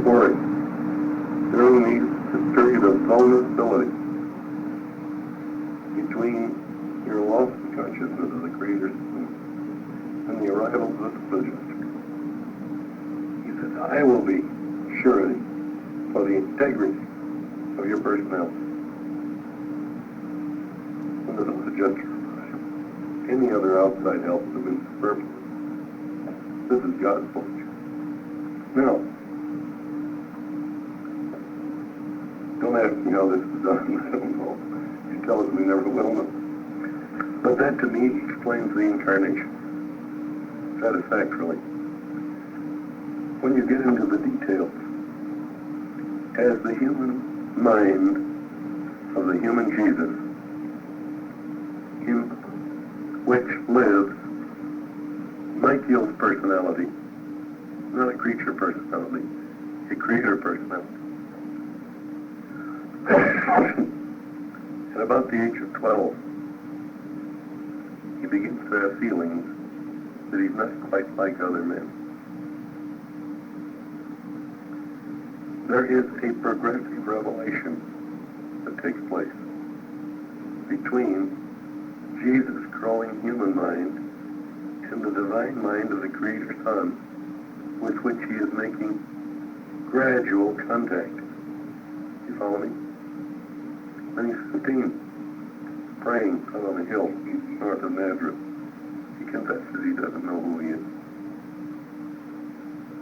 euphoric during this period of vulnerability between your lost consciousness of the Creator's Son and the arrival of the Adjuster. He says, I will be surety for the integrity of your personality. When the Adjuster arrives, any other outside help would have been superfluous. This is God's pleasure. Now, don't ask me how this is done. I don't know. You tell us we never will know. But that to me explains the incarnation satisfactorily. When you get into the details, as the human mind of the human Jesus, in which lives Michael's personality, not a creature personality, a creator personality. At about the age of 12, he begins to have feelings that he's not quite like other men. There is a progressive revelation that takes place between Jesus' growing human mind and the divine mind of the Creator Son, with which he is making gradual contact. You follow me? When he's 15, praying out on a hill north of Nazareth, he confesses he doesn't know who he is.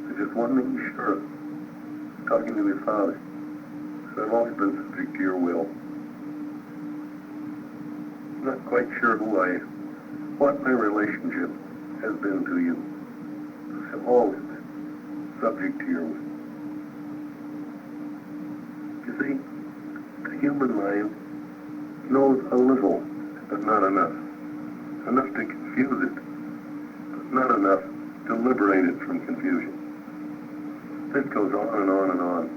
There's just one thing he's sure of. Talking to his father, said, I've always been subject to your will. I'm not quite sure who I am, what my relationship has been to you. I've always been subject to your will. You see, the human mind knows a little, but not enough. Enough to confuse it, but not enough to liberate it from confusion. This goes on and on and on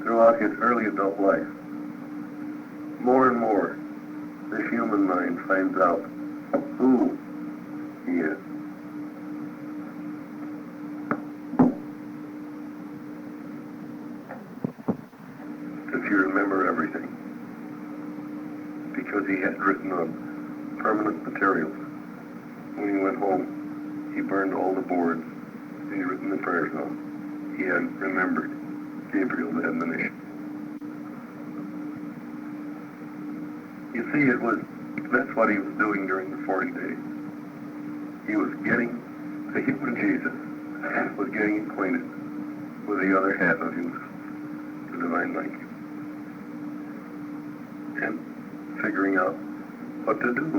throughout his early adult life. More and more, this human mind finds out who he is. Does he remember everything? Because he had written on permanent materials. When he went home, he burned all the boards he had written the prayers on. He had remembered Gabriel's admonition. You see, that's what he was doing during the 40 days. He was getting, the human Jesus was getting acquainted with the other half of himself, the divine mind, and figuring out what to do.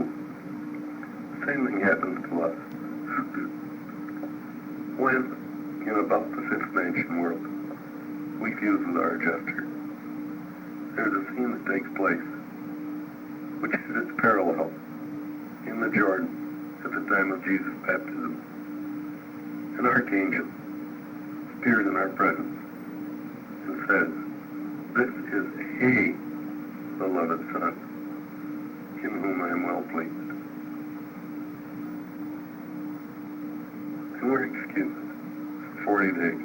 The same thing happens to us. When, in about the fifth dimension world, we fuse with our adjuster, there's a scene that takes place, which is its parallel in the Jordan at the time of Jesus' baptism. An archangel appears in our presence and says, this is he, beloved Son, in whom I am well pleased. And we're excused for 40 days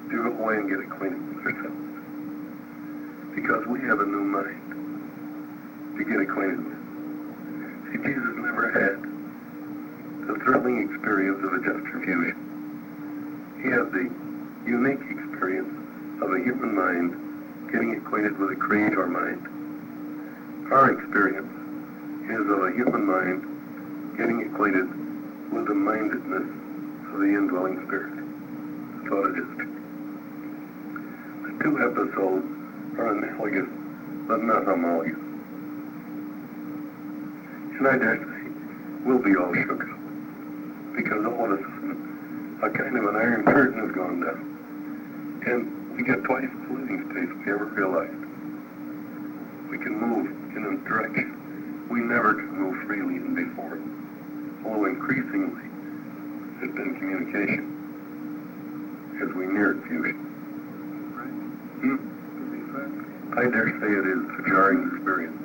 to go away and get acquainted with ourselves. Because we have a new mind to get acquainted with. See, Jesus never had the thrilling experience of adjuster fusion. He had the unique experience of a human mind getting acquainted with a creator mind. Our experience is of a human mind getting acquainted with the mindedness of the indwelling spirit. That's what it is. The two episodes are analogous, but not homologous. And I dare say, we'll be all shook up, because all of a sudden, a kind of an iron curtain has gone down, and we get twice the living space we ever realized. We can move in a direction we never could move freely in before. Although increasingly, there's been communication as we neared fusion. I dare say it is a jarring experience.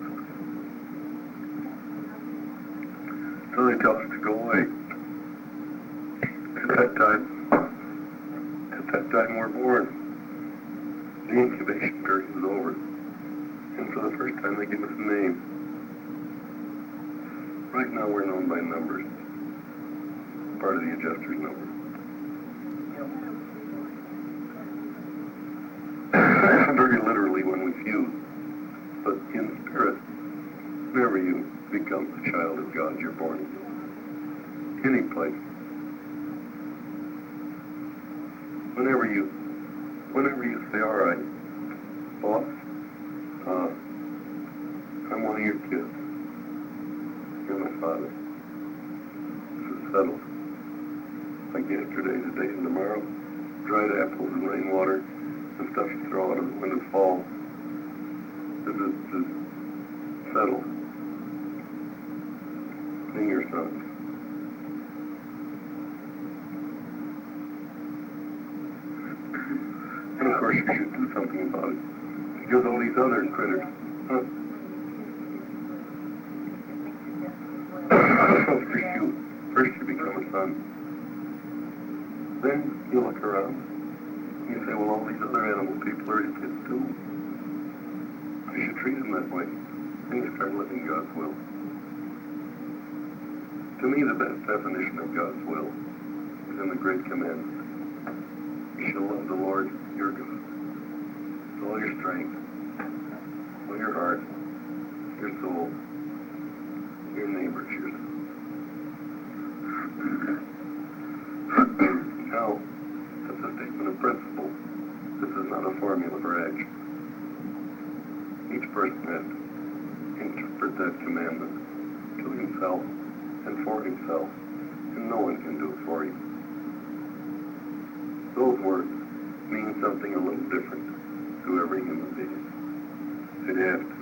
So they tell us to go away. At that time, that time we're born. The incubation period is over. And for the first time they give us a name. Right now we're known by numbers. Part of the adjuster's number. Very literally when we fuse. But in spirit, whenever you become the child of God, you're born in any place. Whenever you say, all right, boss, I'm one of your kids. You're my father. This is settled. Like yesterday, today, and tomorrow. Dried apples and rainwater and stuff you throw out of the window fall. This is settled. In your sons. And of course you should do something about it. Because all these other critters, First you become a son. Then you look around and you say, well, all these other animal people are your kids too. I should treat them that way. And you start living God's will. To me, the best definition of God's will is in the Great Commandment. You shall love the Lord your God with all your strength, all your heart, your soul, your neighbor, yourself. Now, that's a statement of principle. This is not a formula for action. Each person has to interpret that commandment to himself and for himself, and no one can do it for you. Those words mean something a little different to every human being. It has to.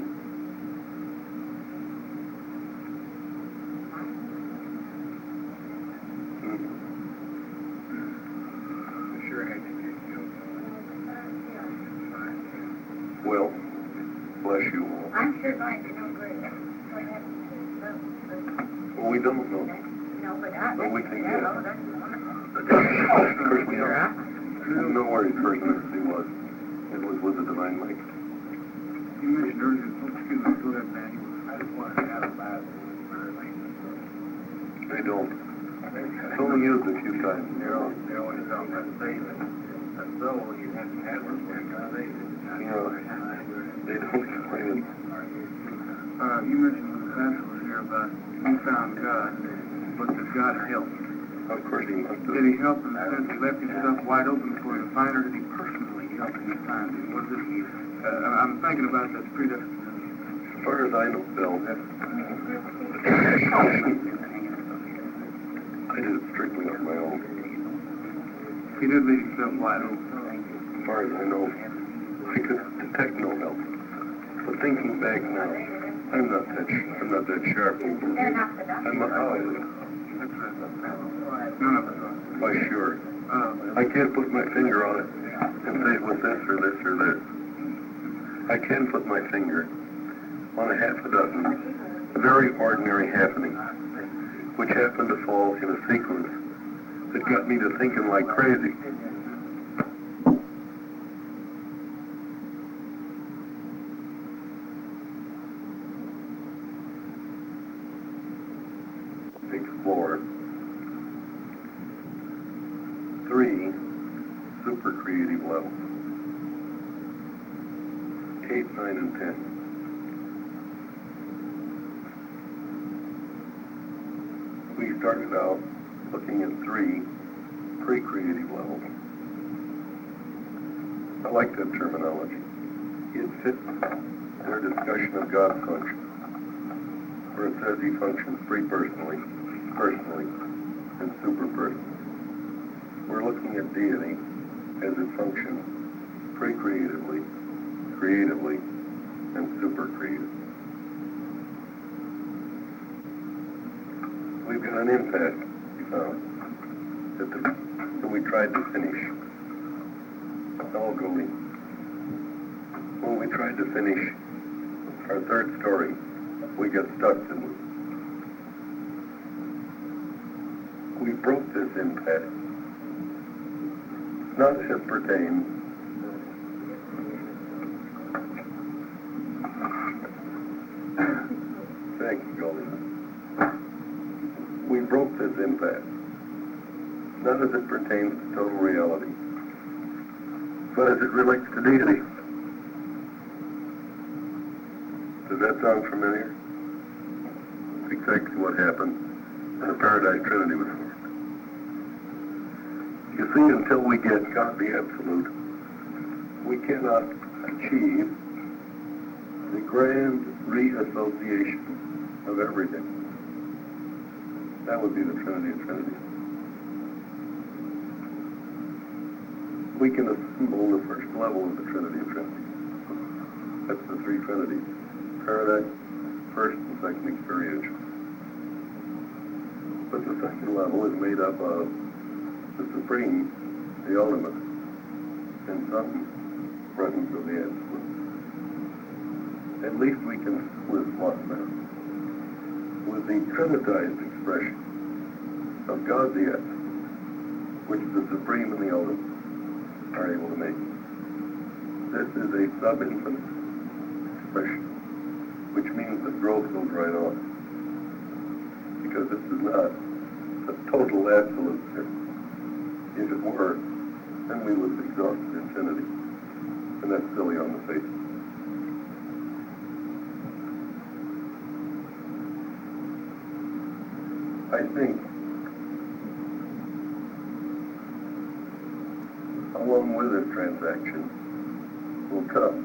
Well, bless you all. I'm sure going to know great. Well, we don't know. No, but we can guess. that's Of course, we know where his first ministry was. It was with the Divine Mike. You mentioned earlier, excuse me, go ahead, man. I just wanted to add a Bible. They don't. It's only used a few times. They're always talking about David. And so you have to have one for David. They don't explain it. You mentioned when the pastor was here about you found God, but that God helped. Of course he must have. Did he help in the sense he left himself wide open for you to find, or did he personally help you find him? Was it, I'm thinking about that predestination. As far as I know, Bill, I did it strictly on my own. He did leave himself wide open. As far as I know, I could detect no help. But thinking back now, I'm not that sharp. I'm not how I live. None of us are. Why, sure. I can't put my finger on it and say it was this or this or this. I can put my finger on a half a dozen very ordinary happenings, which happened to fall in a sequence that got me to thinking like crazy. Explore 3 super creative levels. 8, 9, and 10. We started out looking at 3 pre-creative levels. I like that terminology. It fits their discussion of God's function, where it says he functions personally, and super-personally. We're looking at deity as it functions pre-creatively, creatively, and super-creatively. We've got an impasse we found that we tried to finish. I'll go in. When we tried to finish our third story, we got stuck, didn't we? We broke this impasse not as pertains thank you, Goldie. We broke this impasse, not as it pertains to total reality, but as it relates to deity. Does that sound familiar? It's exactly what happened when the Paradise Trinity was formed. You see, until we get God the Absolute, we cannot achieve the grand reassociation of everything. That would be the Trinity of Trinities. We can assemble the first level of the Trinity of Trinities. That's the three Trinities. Paradise, first and second experiential. But the second level is made up of the Supreme, the Ultimate, and some presence of the Absolute. At least we can live one now. With the Trinitized expression of God the Absolute, which the Supreme and the Ultimate are able to make. This is a sub-infinite expression, which means that growth goes right on. Because this is not a total absolute thing. If it were, then we would have exhausted infinity. And that's silly on the face. I think, along with this transaction, will come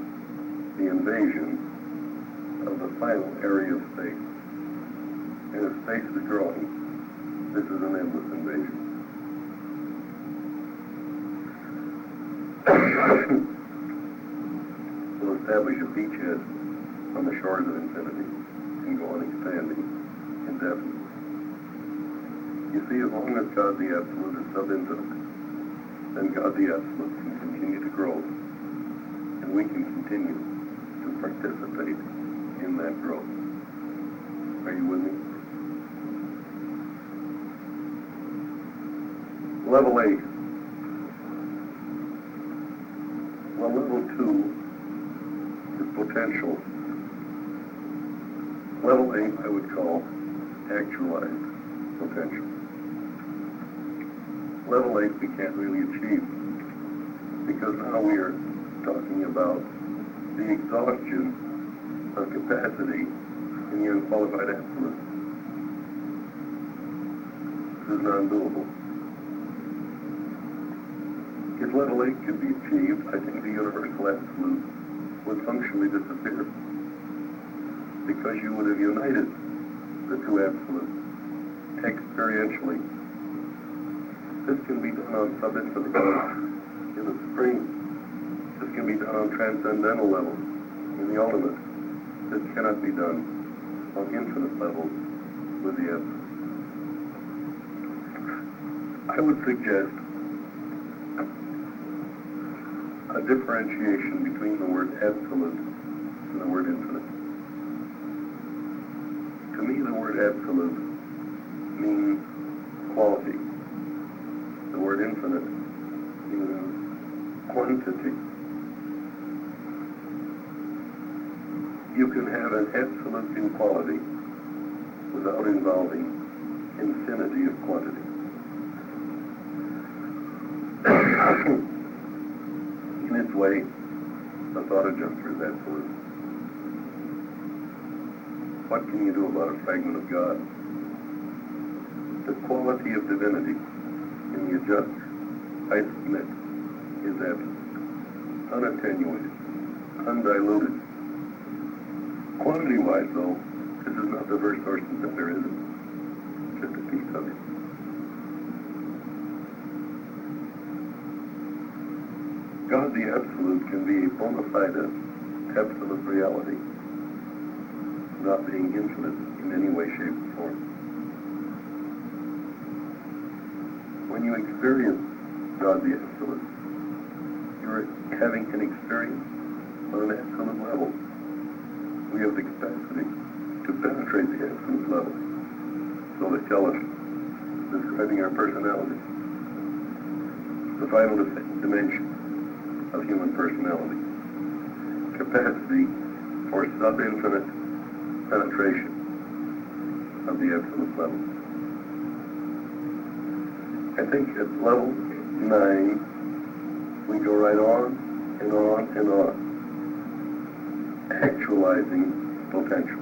the invasion of the final area of space. And if space is growing, this is an endless invasion. We'll establish a beachhead on the shores of infinity and go on expanding indefinitely. You see, as long as God the Absolute is sub-infinite, then God the Absolute can continue to grow, and we can continue to participate in that growth. Are you with me? Level 8. Well, level 2 is potential. Level 8 I would call actualized potential. Level 8 we can't really achieve because now we are talking about the exhaustion of capacity in the unqualified absolute. This is non-doable. If level 8 could be achieved, I think the universal absolute would functionally disappear because you would have united the two absolutes experientially. This can be done on sub-infinite levels in the Supreme. This can be done on transcendental levels in the Ultimate. This cannot be done on infinite levels with the Absolute. I would suggest a differentiation between the word absolute and the word infinite. To me, the word absolute means quality. The word infinite means quantity. You can have an absolute in quality without involving infinity of quantity. In its way, the thought of Juncker is absolute. What can you do about a fragment of God? The quality of divinity in the adjuster, I submit, is absolute, unattenuated, undiluted. Quantity-wise, though, this is not the first source that there isn't. Just a piece of it. God the Absolute can be a bona fide absolute reality, not being infinite in any way, shape, or form. When you experience God the Absolute, you're having an experience on an absolute level. We have the capacity to penetrate the absolute level. So they tell us, describing our personality. The vital dimension of human personality. Capacity for sub-infinite penetration of the absolute level. I think at level 9, we go right on and on and on, actualizing potential,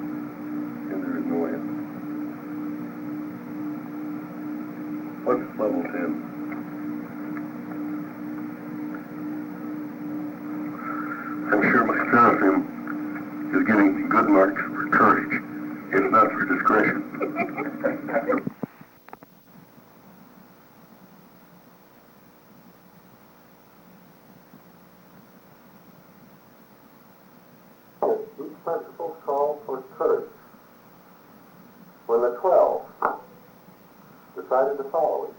and there is no end. What's level 10? I'm sure my seraphim is getting good marks for courage, if not for discretion. These principles call for courage. When the 12 decided to follow him,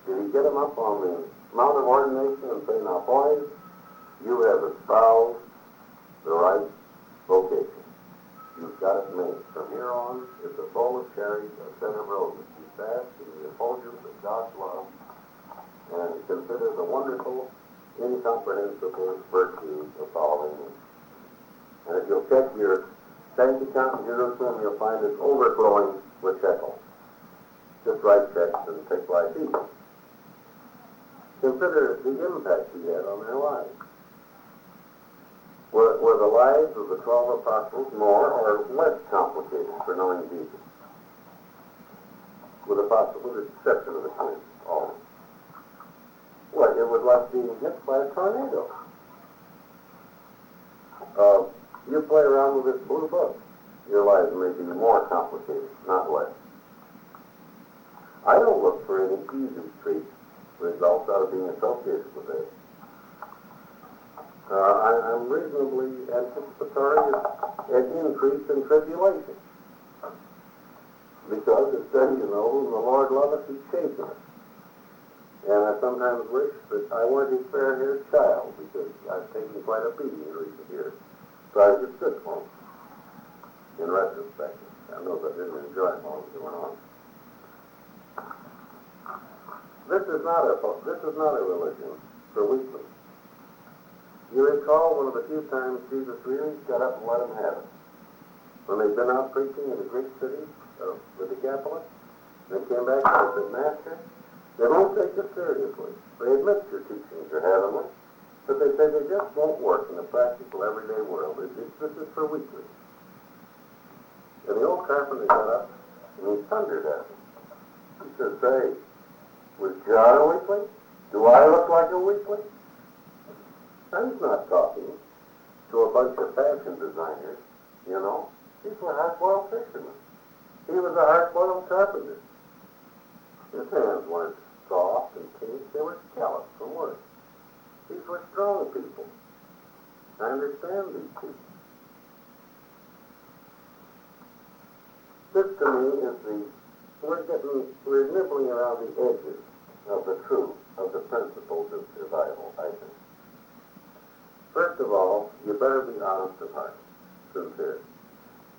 did he get them up on the Mount of Ordination and say, now boys, you have espoused the right vocation. You've got it made. From here on, it's a bowl of cherries, a bed of roses. You fast in the effulgence of God's love and consider the wonderful, incomprehensible virtues of following him. And if you'll check your bank account in Jerusalem, you'll find it overflowing with shekels. Just write checks and take life easy. Consider the impact he had on their lives. Were the lives of the 12 apostles more or less complicated for knowing Jesus? With the exception of the twins, all. Well, it was like being hit by a tornado. You play around with this blue book, your lives may be more complicated, not less. I don't look for any easy street results out of being associated with it. I'm reasonably anticipatory of an increase in tribulation. Because it says, you know, whom the Lord loveth, he chasteneth. And I sometimes wish that I weren't his fair-haired child, because I've taken quite a beating in recent years. So I was just good for him. In retrospect, I know that I didn't enjoy it while it was going on. This is not a religion for weaklings. You recall one of the few times Jesus really got up and let them have it. When they'd been out preaching in the Greek city of the Decapolis, they came back and they said, Master, they won't take us seriously. They admit your teachings are heavenly, but they say they just won't work in the practical, everyday world. This is for weaklings. And the old carpenter got up and he thundered at them. He said, say, was John a weakling? Do I look like a weakling? I was not talking to a bunch of fashion designers, you know. These were hard-boiled fishermen. He was a hard-boiled carpenter. His hands weren't soft and pink. They were scalloped from work. These were strong people. I understand these people. This to me is we're nibbling around the edges of the truth of the principles of survival, I think. First of all, you better be honest of heart, sincere.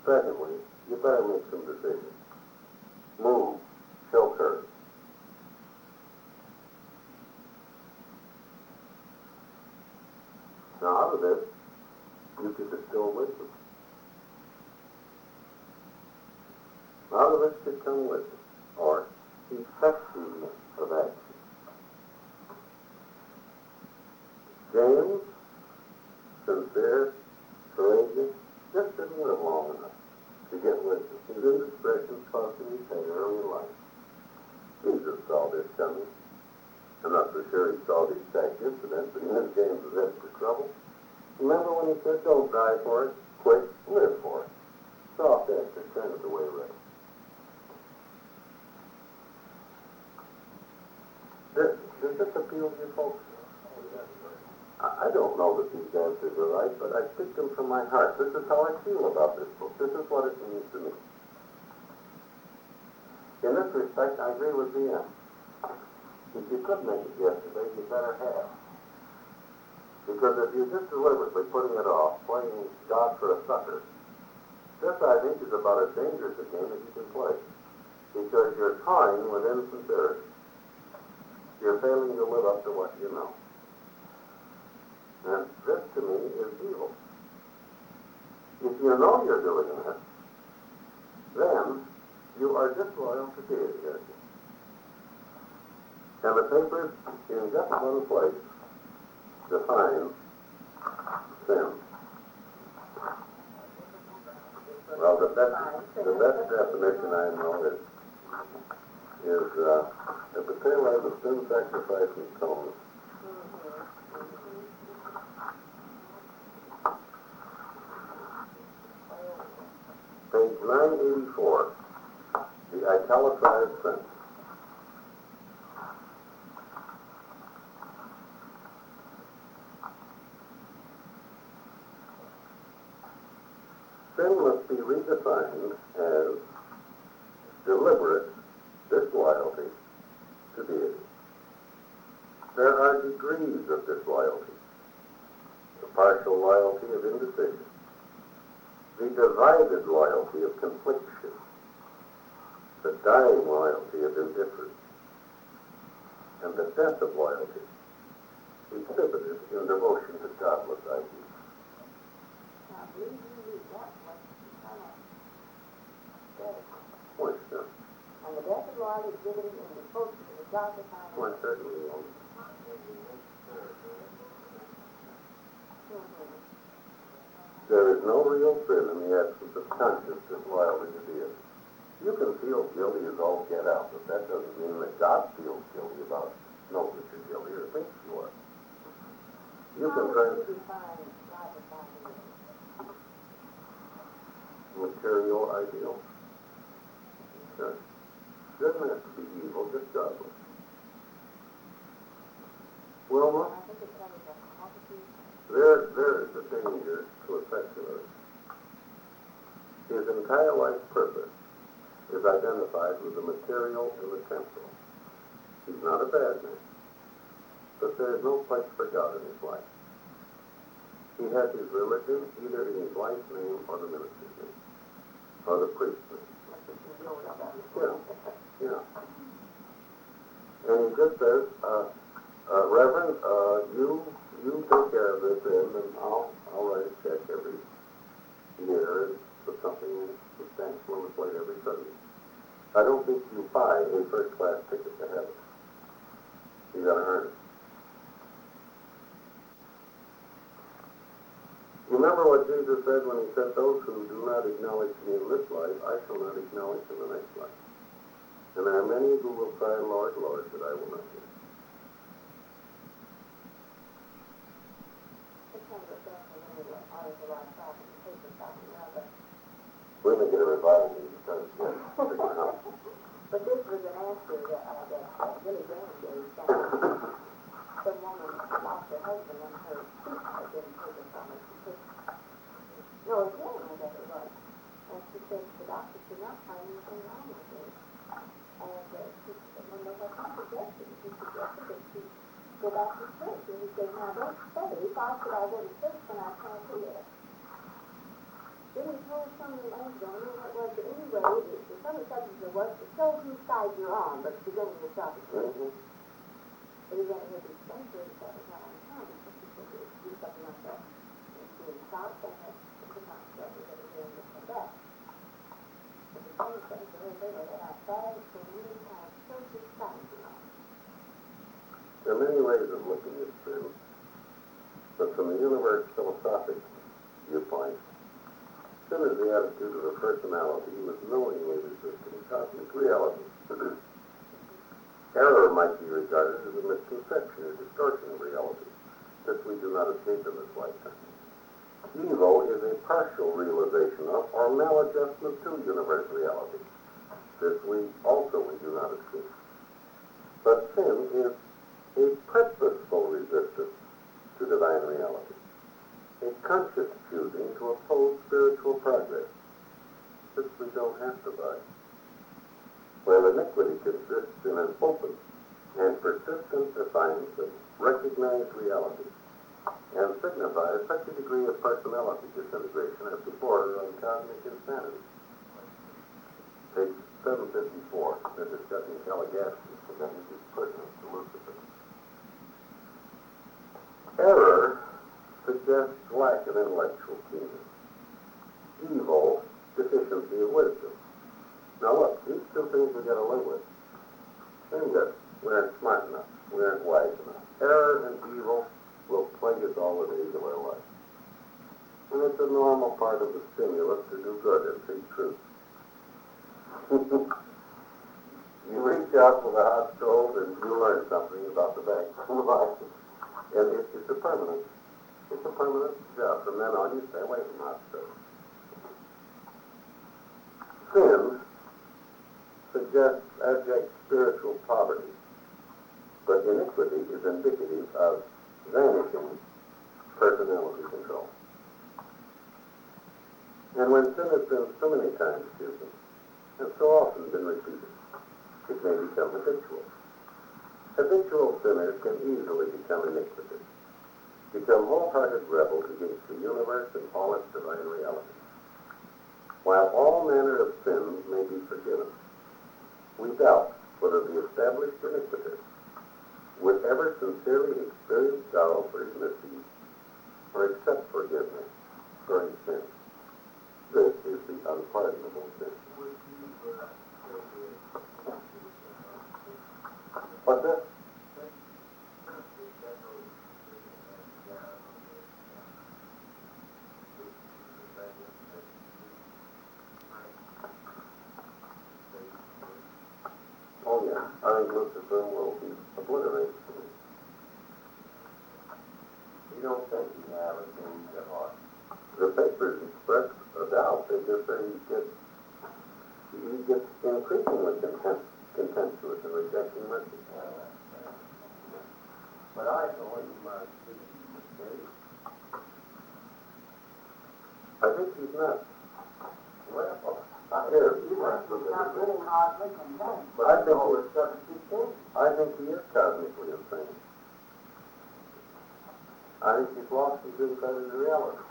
Secondly, you better make some decisions. Move, show courage. Now, out of this, you could distill wisdom. Out of it could come wisdom, or effectiveness of action. James, sincere, courageous, just didn't live long enough to get wisdom. His indiscretions cost him his head early in life. Jesus saw this coming. I'm not so sure he saw these exact incidents, but he knew James was headed for trouble. Remember when he said, don't die for it, quit, live for it. Soft answer, kind of the way right. Does this appeal to you folks? I don't know that these answers are right, but I speak them from my heart. This is how I feel about this book. This is what it means to me. In this respect, I agree with VM. If you could make it yesterday, you better have. Because if you're just deliberately putting it off, playing God for a sucker, this, I think, is about as dangerous a game as you can play. Because you're toying with insincerity. you're failing to live up to what you know. And this, to me, is evil. If you know you're doing this, then you are disloyal to deity. And the papers, in just one place, define sin. Well, the best definition I know is at the tail end of Sin, Sacrifice, and Atonement. Page 984, the italicized sentence. Sin must be redefined as deliberate disloyalty to deity. There are degrees of disloyalty. The partial loyalty of indecision, the divided loyalty of confliction, the dying loyalty of indifference, and the death of loyalty exhibited in devotion to godless ideas. Now, believe you, that was kind of dead. Why, sir? And the death of loyalty exhibited in the devotion to the godless ideas. Why, certainly won't. There is no real sin in the absence of conscious disloyalty to deity. You can feel guilty as all get out, but that doesn't mean that God feels guilty about it. Knows that you're guilty or thinks you are. You can try How would you define godless ideas? material ideal. Sure. Doesn't have to be evil, just godless. Wilma? I think it covers a multitude. There is a danger to a secularist. His entire life purpose is identified with the material and the temporal. He's not a bad man, but there is no place for God in his life. He has his religion either in his wife's name or the minister's name, or the priest's name. Yeah. And he just says, Reverend, you take care of this end, and I'll write a check every year and put something in substantial on the plate every Sunday. I don't think you buy a first-class ticket to heaven. You gotta earn it. Remember what Jesus said when he said, those who do not acknowledge me in this life, I shall not acknowledge in the next life. And there are many who will cry, Lord, Lord, that I will not hear. We're making a revival meeting because But this was an answer that Billy Graham gave some woman lost her husband and her feet had been taken from her. She said, no, again, I guess it was. And she said, the doctor could not find anything wrong with her. And when they had some suggestions, he suggested that she go back to church. And he said, now don't say, why should I go to church when I can't hear? Then he told some of the ladies, I don't know what it was, but anyway, some of the subjects there was to show whose side you're on, but beginning with self. But he went ahead and explained to her that that was not on time. So she said, do something like that. And she was south and had something like that. We had to hear this and that. But the same thing to her, they were that outside, so you didn't have so whose side you're on. there are many ways of looking at sin, but from the universe philosophic viewpoint, sin is the attitude of a personality with knowingly resisting cosmic reality. Error might be regarded as a misconception or distortion of reality. This we do not escape in this lifetime. Evil is a partial realization of or maladjustment to universe reality. This we do not escape. But sin is a purposeful resistance to divine reality, a conscious choosing to oppose spiritual progress. This we don't have to buy. While iniquity consists in an open and persistent defiance of recognized reality and signifies such a degree of personality disintegration as to border on cosmic insanity. Page 754, they're discussing Caligastia, so that is pertinent to Lucifer. Error suggests lack of intellectual keenness. Evil, deficiency of wisdom. Now look, these two things we got to live with. Same good. We aren't smart enough. We aren't wise enough. Error and evil will plague us all the days of our life. And it's a normal part of the stimulus to do good and seek truth. You reach out with a hot stove and you learn something about the back of life. And it's a permanent job. From then on, you stay away from hot stoves. Sin suggests abject spiritual poverty, but iniquity is indicative of vanishing personality control. And when sin has been so many times chosen, and so often been repeated, it may become habitual. Habitual sinners can easily become iniquitous, become wholehearted rebels against the universe and all its divine reality. While all manner of sins may be forgiven, we doubt whether the established iniquitous would ever sincerely experience sorrow for his misdeeds or accept forgiveness for his sins. This is the unpardonable sin. What's that? Oh yeah, I think Lucifer will be obliterated. You don't think he have a change of heart? The papers express a doubt. They just say he gets increasingly contemptuous and rejecting mercy. But I believe my I think he's not. Well, here, he must be Not really hardly content. But I think he is cosmically insane. I think he's lost his insight into reality.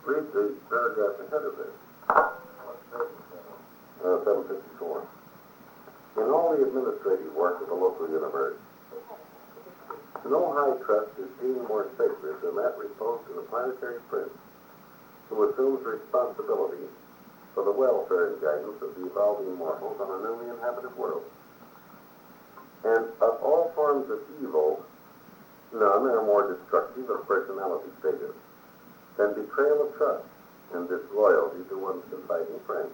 Read the paragraph ahead of this. 754. In all the administrative work of the local universe, no high trust is deemed more sacred than that reposed in a planetary prince who assumes responsibility for the welfare and guidance of the evolving mortals on a newly inhabited world. And of all forms of evil, none are more destructive of personality status than betrayal of trust and disloyalty to one's confiding friend.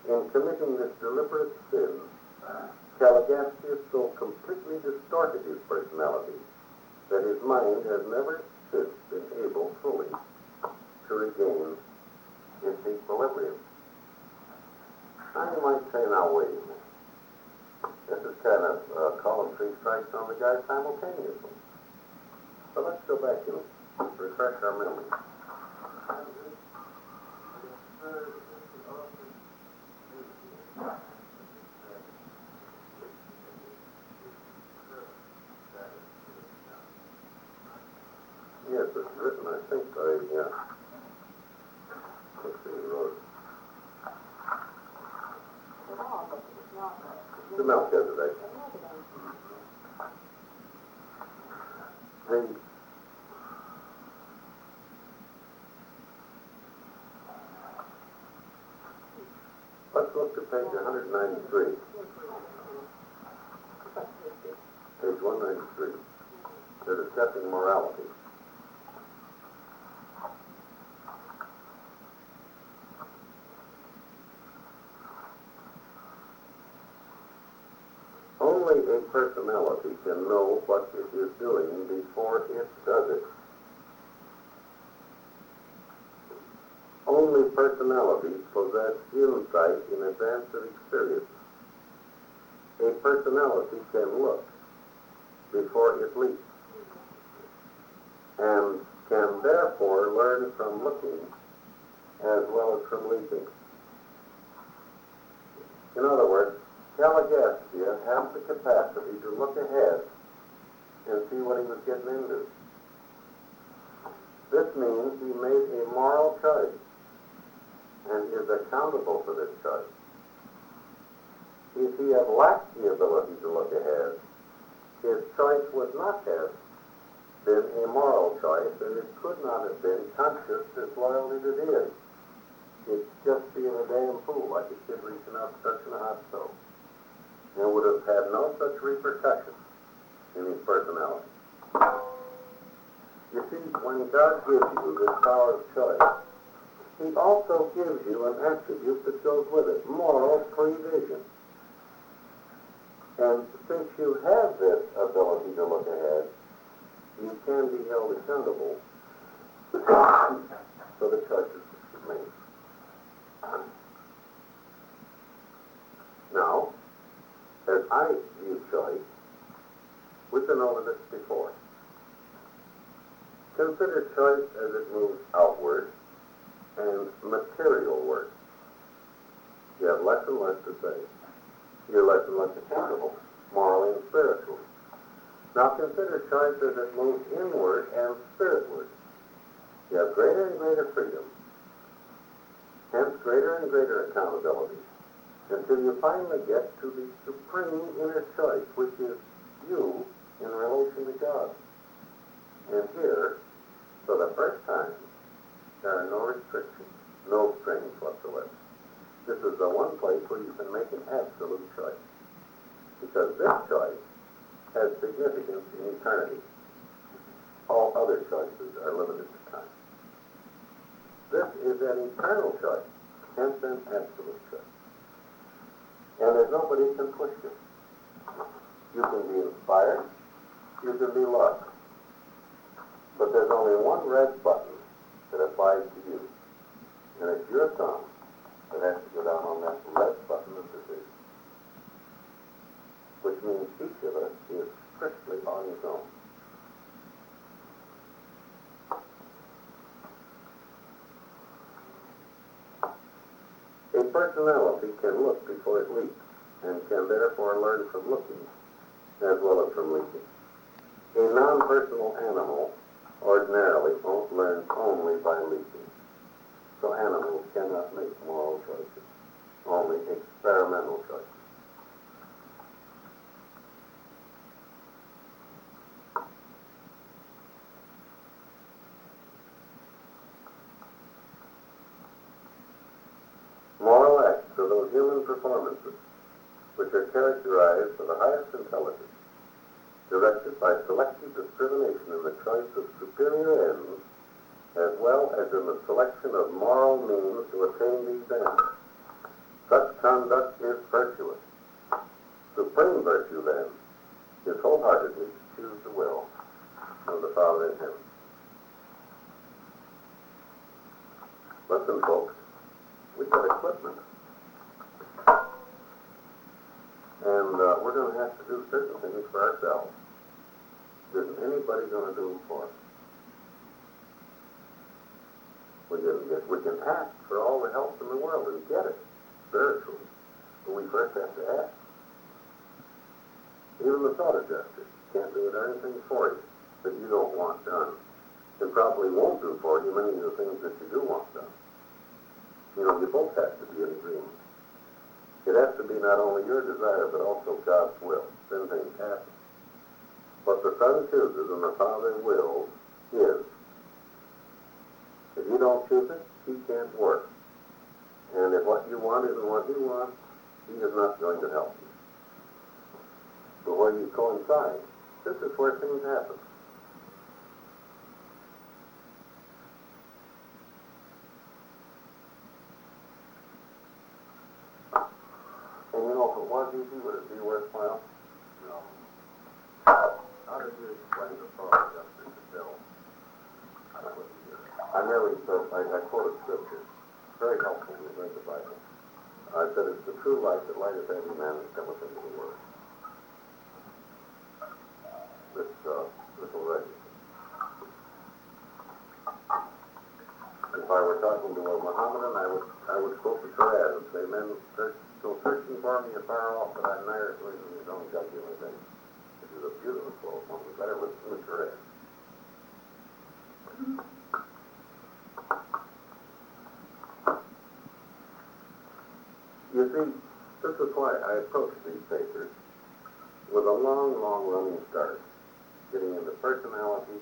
In committing this deliberate sin, Caligastia so completely distorted his personality that his mind has never since been able fully to regain its equilibrium. Now you might say, now wait a minute. This is kind of calling three strikes on the guy simultaneously. So let's go back and refresh our memory. Yes, it's written, I think, by, let's see, who wrote it? The Melchizedek. Let's look to page 193. Page 193. They're discussing morality. Only a personality can know what it is doing before it does it. Only personalities possess insight in advance of experience. A personality can look before it leaps, and can therefore learn from looking as well as from leaping. In other words, Caligastia have the capacity to look ahead and see what he was getting into. This means he made a moral choice and is accountable for this choice. If he had lacked the ability to look ahead, his choice would not have been a moral choice, and it could not have been conscious disloyalty to deity. It's just being a damn fool, like a kid reaching out and touching a hot stove. And would have had no such repercussions in his personality. You see, when God gives you this power of choice, he also gives you an attribute that goes with it, moral prevision. And since you have this ability to look ahead, you can be held accountable for the choices that you make. Now, as I view choice, we've been over this before. Consider choice as it moves outward and materialward. You have less and less to say. You're less and less accountable, morally and spiritually. Now consider choice as it moves inward and spiritward. You have greater and greater freedom, hence greater and greater accountability, until you finally get to the supreme inner choice, which is you in relation to God. And here, for the first time, there are no restrictions, no strings whatsoever. This is the one place where you can make an absolute choice. Because this choice has significance in eternity. All other choices are limited to time. This is an eternal choice, hence an absolute choice. And there's nobody can push you. You can be inspired, you can be lost. But there's only one red button that applies to you. And it's your thumb that has to go down on that red button of decision. Which means each of us is strictly on his own. A personality can look before it leaps, and can therefore learn from looking as well as from leaping. A non-personal animal ordinarily learns only by leaping. So animals cannot make moral choices, only experimental choices. Moral acts are those human performances which are characterized by the highest intelligence, directed by selective discrimination in the choice of superior ends, as well as in the selection of moral means to attain these ends. Such conduct is virtuous. Supreme virtue, then, is wholeheartedly to choose the will of the Father in heaven. Listen, folks, we've got equipment. And we're going to have to do certain things for ourselves. Isn't anybody going to do them for us? We can ask for all the help in the world and get it spiritually, but we first have to ask. Even the thought adjuster can't do anything for you that you don't want done. It probably won't do for you many of the things that you do want done. You know, you both have to be in agreement. It has to be not only your desire, but also God's will. Then things happen. What the Son chooses and the Father wills is. If you don't choose it, he can't work. And if what you want isn't what he wants, he is not going to help you. But where you coincide, this is where things happen. And you know, if it was easy, would it be worthwhile? No. How did you explain the thought adjuster to Bill? I merely said, I quoted scripture, very helpful when you read the Bible. I said, it's the true light that lighteth every man that cometh into the world. This little register. If I were talking to a Mohammedan, I would quote the Quran and say, men search the so searching for me afar off that I ne'er in his own jugular vein. It is a beautiful quote, one we better listen to the rest. You see, this is why I approach these papers with a long, long running start, getting into personality,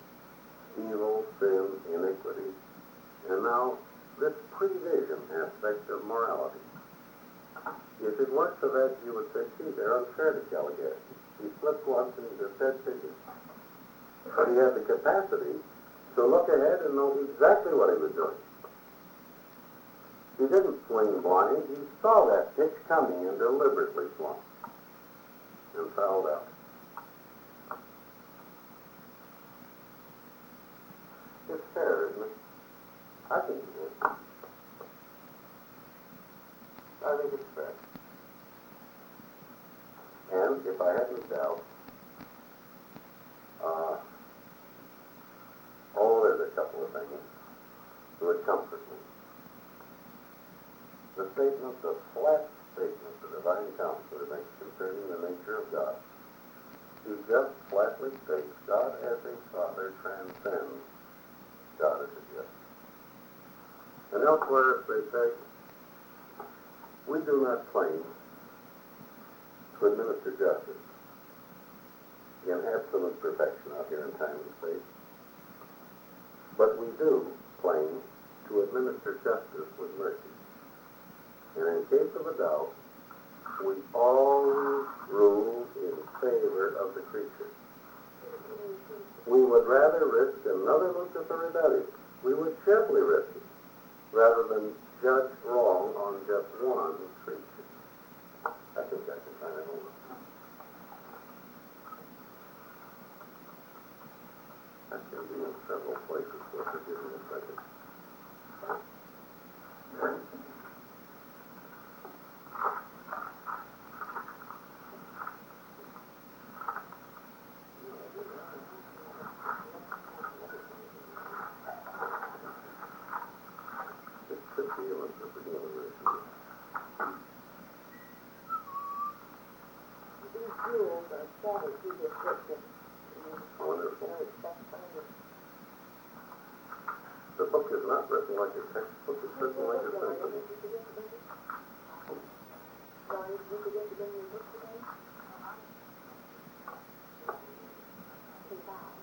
evil, sin, iniquity, and now this prevision aspect of morality. If it weren't for that, you would say, gee, they're unfair to Caligas. He slipped once and he's a dead pigeon. But he had the capacity to look ahead and know exactly what he was doing. He didn't swing blind. He saw that pitch coming and deliberately swung and fouled out. It's fair, isn't it? I think it is. I think it's fair. And if I hadn't doubt, there's a couple of things that would comfort me. The statement, the flat statement the divine counselor makes concerning the nature of God. He just flatly states God as a Father transcends God as a gift. And elsewhere they say, we do not claim to administer justice in absolute perfection out here in time and space, but we do claim to administer justice with mercy. And in case of a doubt, we always rule in favor of the creature. We would rather risk another Lucifer rebellion. We would cheerfully risk it, rather than judge wrong on just one creature. I think I can find it over. I can be in several places, so forgive me a second. It could be a Lucifer University. These jewels are scattered through this book. Wonderful. Very special. The book is not written like a textbook, it's written like a symphony. Sorry, did you forget to bring your book today? Goodbye.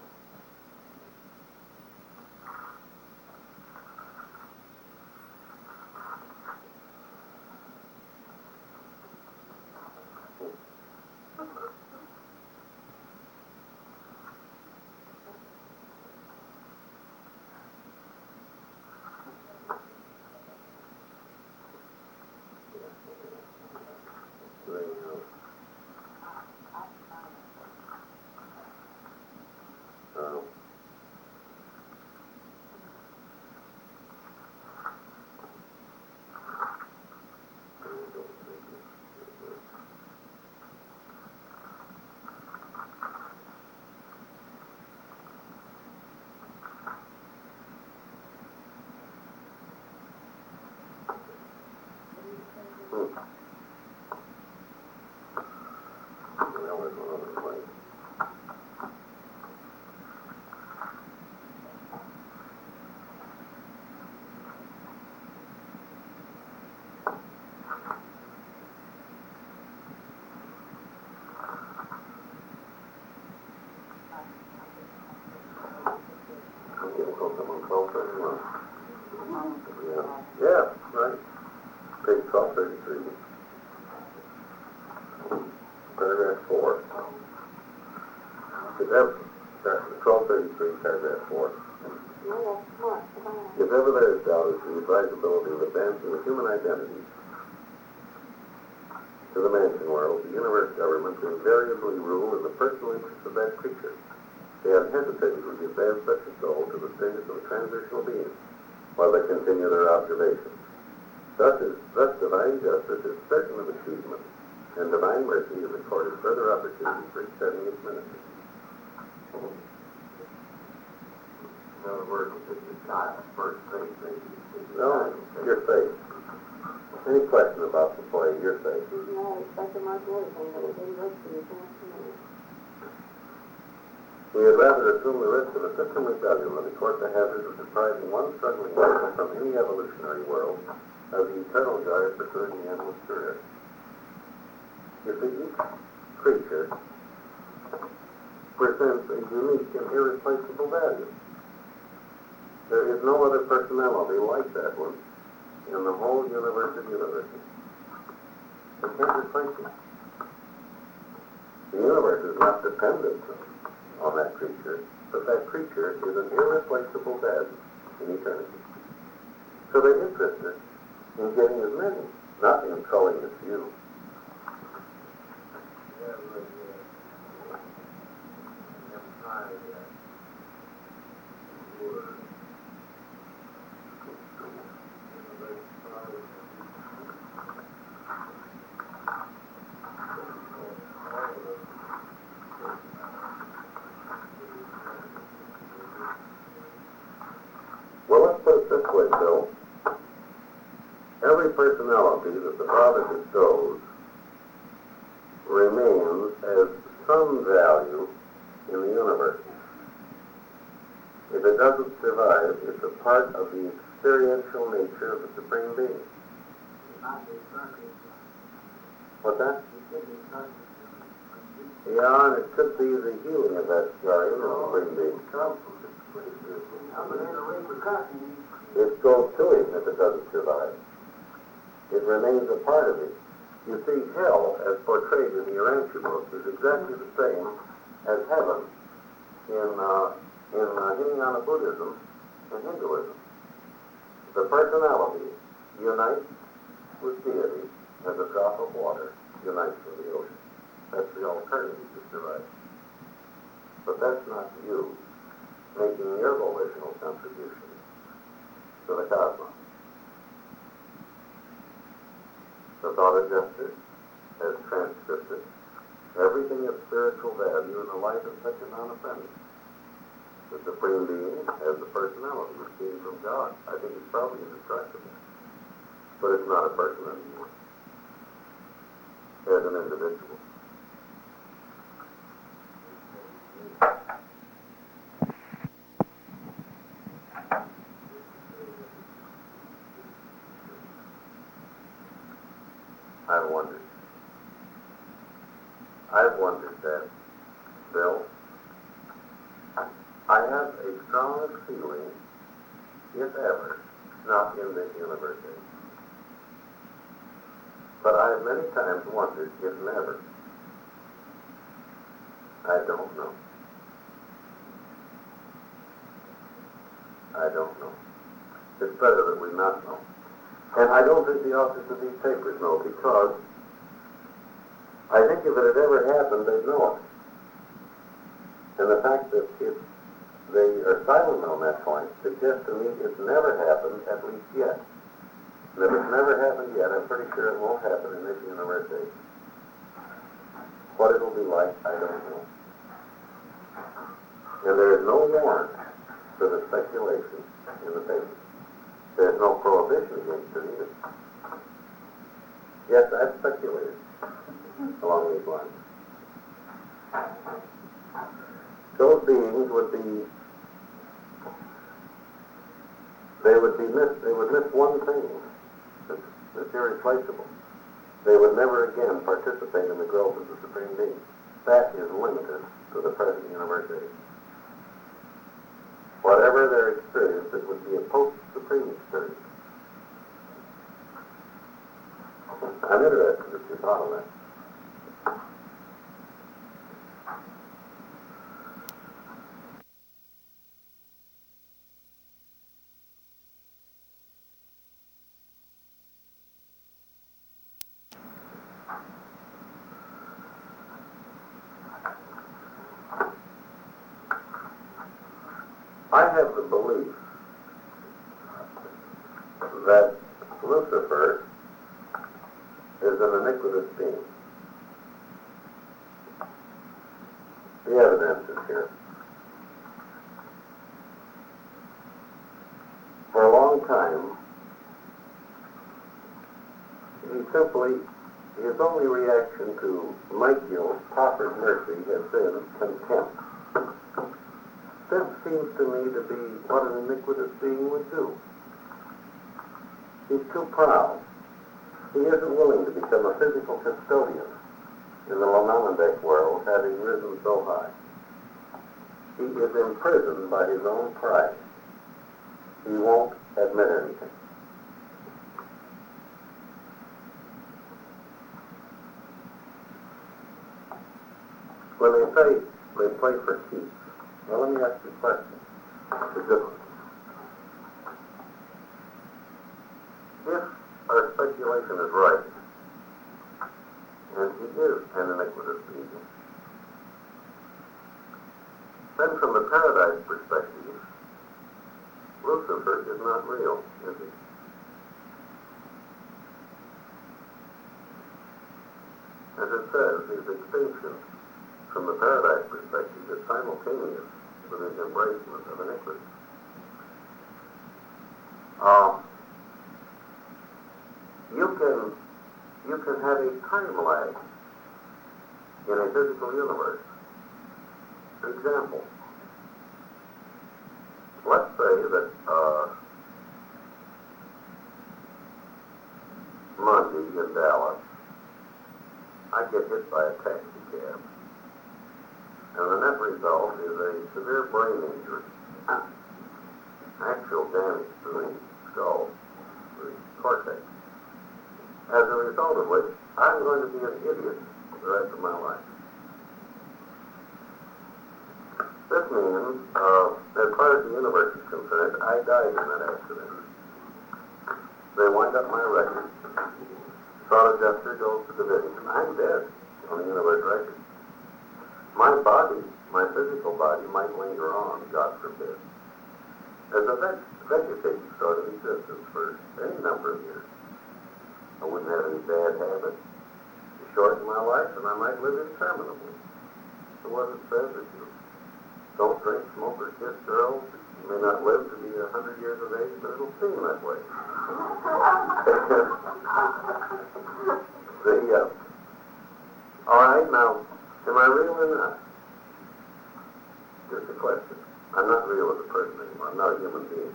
Yeah, right. Page 1233. Paragraph 4. If ever, 1233, paragraph 4. Yeah, that's smart. If ever there is doubt as to the advisability of advancing the human identity to the mansion world, the universe government invariably rule in the personal interest of that creature. They unhesitatingly advance such a soul to the status of a transitional being, while they continue their observations. Thus divine justice is certain of achievement, and divine mercy is accorded further opportunity for extending its ministry. In other words, it's not first faith, maybe. No, your faith. Any question about the play you're saying? No, I expected much everything, but it didn't look to you, to me. We had rather assume the risk of a system rebellion than court the hazard of depriving one struggling person from any evolutionary world of the eternal joy of pursuing the endless career. You see, each creature presents a unique and irreplaceable value. There is no other personality like that one in the whole universe of universes. You can't replace it. The universe is not dependent on that creature, but that creature is an irreplaceable value in eternity. So they're interested in getting as many, not in culling as few. Well, let's put it this way, Bill. Every personality that the Father bestows remains as some value in the universe. If it doesn't survive, it's a part of the experiential nature of the Supreme Being. What's that? Yeah, and it could be the healing of that guardian of the Supreme Being. It goes to him if it doesn't survive. It remains a part of it. You see, hell, as portrayed in the Urantia book, is exactly the same as heaven in Hinayana Buddhism and Hinduism. The personality unites with deity as a drop of water unites with the ocean. That's the alternative to survive. But that's not you making your volitional contribution to the cosmos. The thought adjuster has transcripted everything of spiritual value in the light of such a non-offender. The Supreme Being has the personality which came from God. I think it's probably indestructible. But it's not a person anymore. As an individual. I've wondered that, Bill. I have a strong feeling, if ever, not in this universe, but I have many times wondered if never. I don't know. I don't know. It's better that we not know. And I don't think the authors of these papers know, because I think if it had ever happened, they'd know it. And the fact that they are silent on that point suggests to me it's never happened, at least yet. And if it's never happened yet, I'm pretty sure it won't happen in this universe age. What it'll be like, I don't know. And there is no warrant for the speculation in the papers. There's no prohibition against it either. Yes, I've speculated along these lines. Those beings would miss one thing that's irreplaceable. They would never again participate in the growth of the Supreme Being. That is limited to the present universe age. Whatever their experience, it would be a post-Supreme experience. I'm interested if you thought on that. I have the belief that Lucifer is an iniquitous being. The evidence is here. For a long time, Simply, his only reaction to Michael's proffered mercy has been contempt. This seems to me to be what an iniquitous being would do. He's too proud. He isn't willing to become a physical custodian in the Lomellenbeck world, having risen so high. He is imprisoned by his own pride. He won't admit anything. When they say they play for keeps, well, let me ask you a question. It's different. If our speculation is right, and he is an iniquitous being, then from the paradise perspective, Lucifer is not real, is he? As it says, his extinction from the paradise perspective is simultaneous with his embracement of iniquity. You can have a time lag in a physical universe. For example, let's say that Monday in Dallas, I get hit by a taxi cab, and the net result is a severe brain injury, actual damage to the skull, the cortex, as a result of which I'm going to be an idiot the rest of my life. This means, as far as the universe is concerned, I died in that accident. They wind up my record. Thought adjuster goes to division. I'm dead on the universe record. My body, my physical body, might linger on, God forbid, as a vegetative sort of existence for any number of years. I wouldn't have any bad habits to shorten my life, and I might live interminably. So what it says is you don't drink, smoke, or kiss girls. You may not live to be 100 years of age, but it'll seem that way. All right, now, am I real or not? Just a question. I'm not real as a person anymore. I'm not a human being.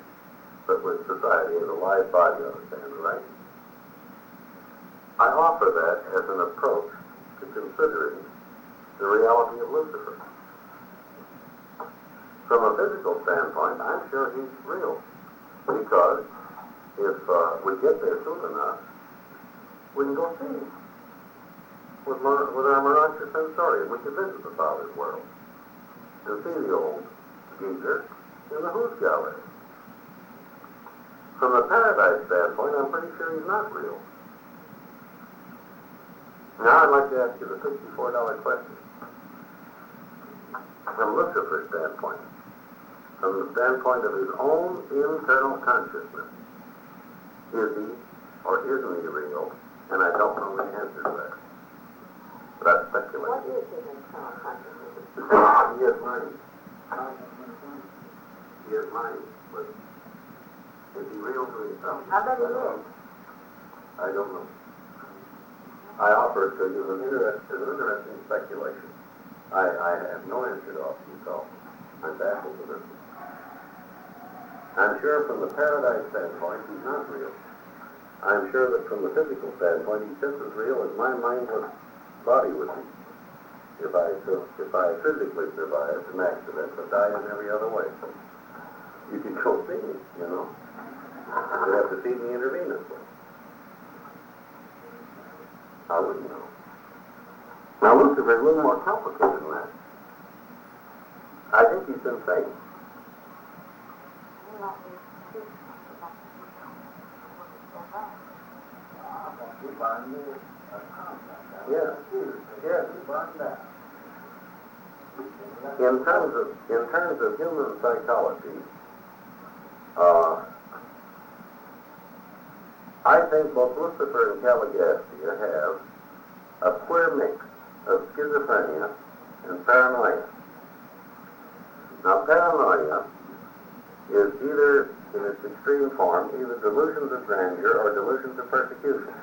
But with society as a live body, understand, right? I offer that as an approach to considering the reality of Lucifer. From a physical standpoint, I'm sure he's real. Because if we get there soon enough, we can go see him. With our Mirage Sensorium, we can visit the Father's world and see the old geezer in the Who's Gallery. From the paradise standpoint, I'm pretty sure he's not real. Now I'd like to ask you the $64 question. From Lucifer's standpoint, from the standpoint of his own internal consciousness, is he or isn't he real? And I don't know the answer to that. But I speculate. What is his internal consciousness? He is mind. He is mind. But is he real to himself? I bet he is. I don't know. I offer it to you as an interesting speculation. I have no answer to offer you, so I'm baffled with it. I'm sure from the paradise standpoint, he's not real. I'm sure that from the physical standpoint, he's just as real as my mindless body would be. If I physically survived an accident, but died in every other way. You could go see me, you know. You'd have to see me intravenously. I wouldn't know. Now, Lucifer is a little more complicated than that. I think he's insane. Yeah. In terms of human psychology, I think both Lucifer and Caligastia have a queer mix of schizophrenia and paranoia. Now, paranoia is either, in its extreme form, either delusions of grandeur or delusions of persecution.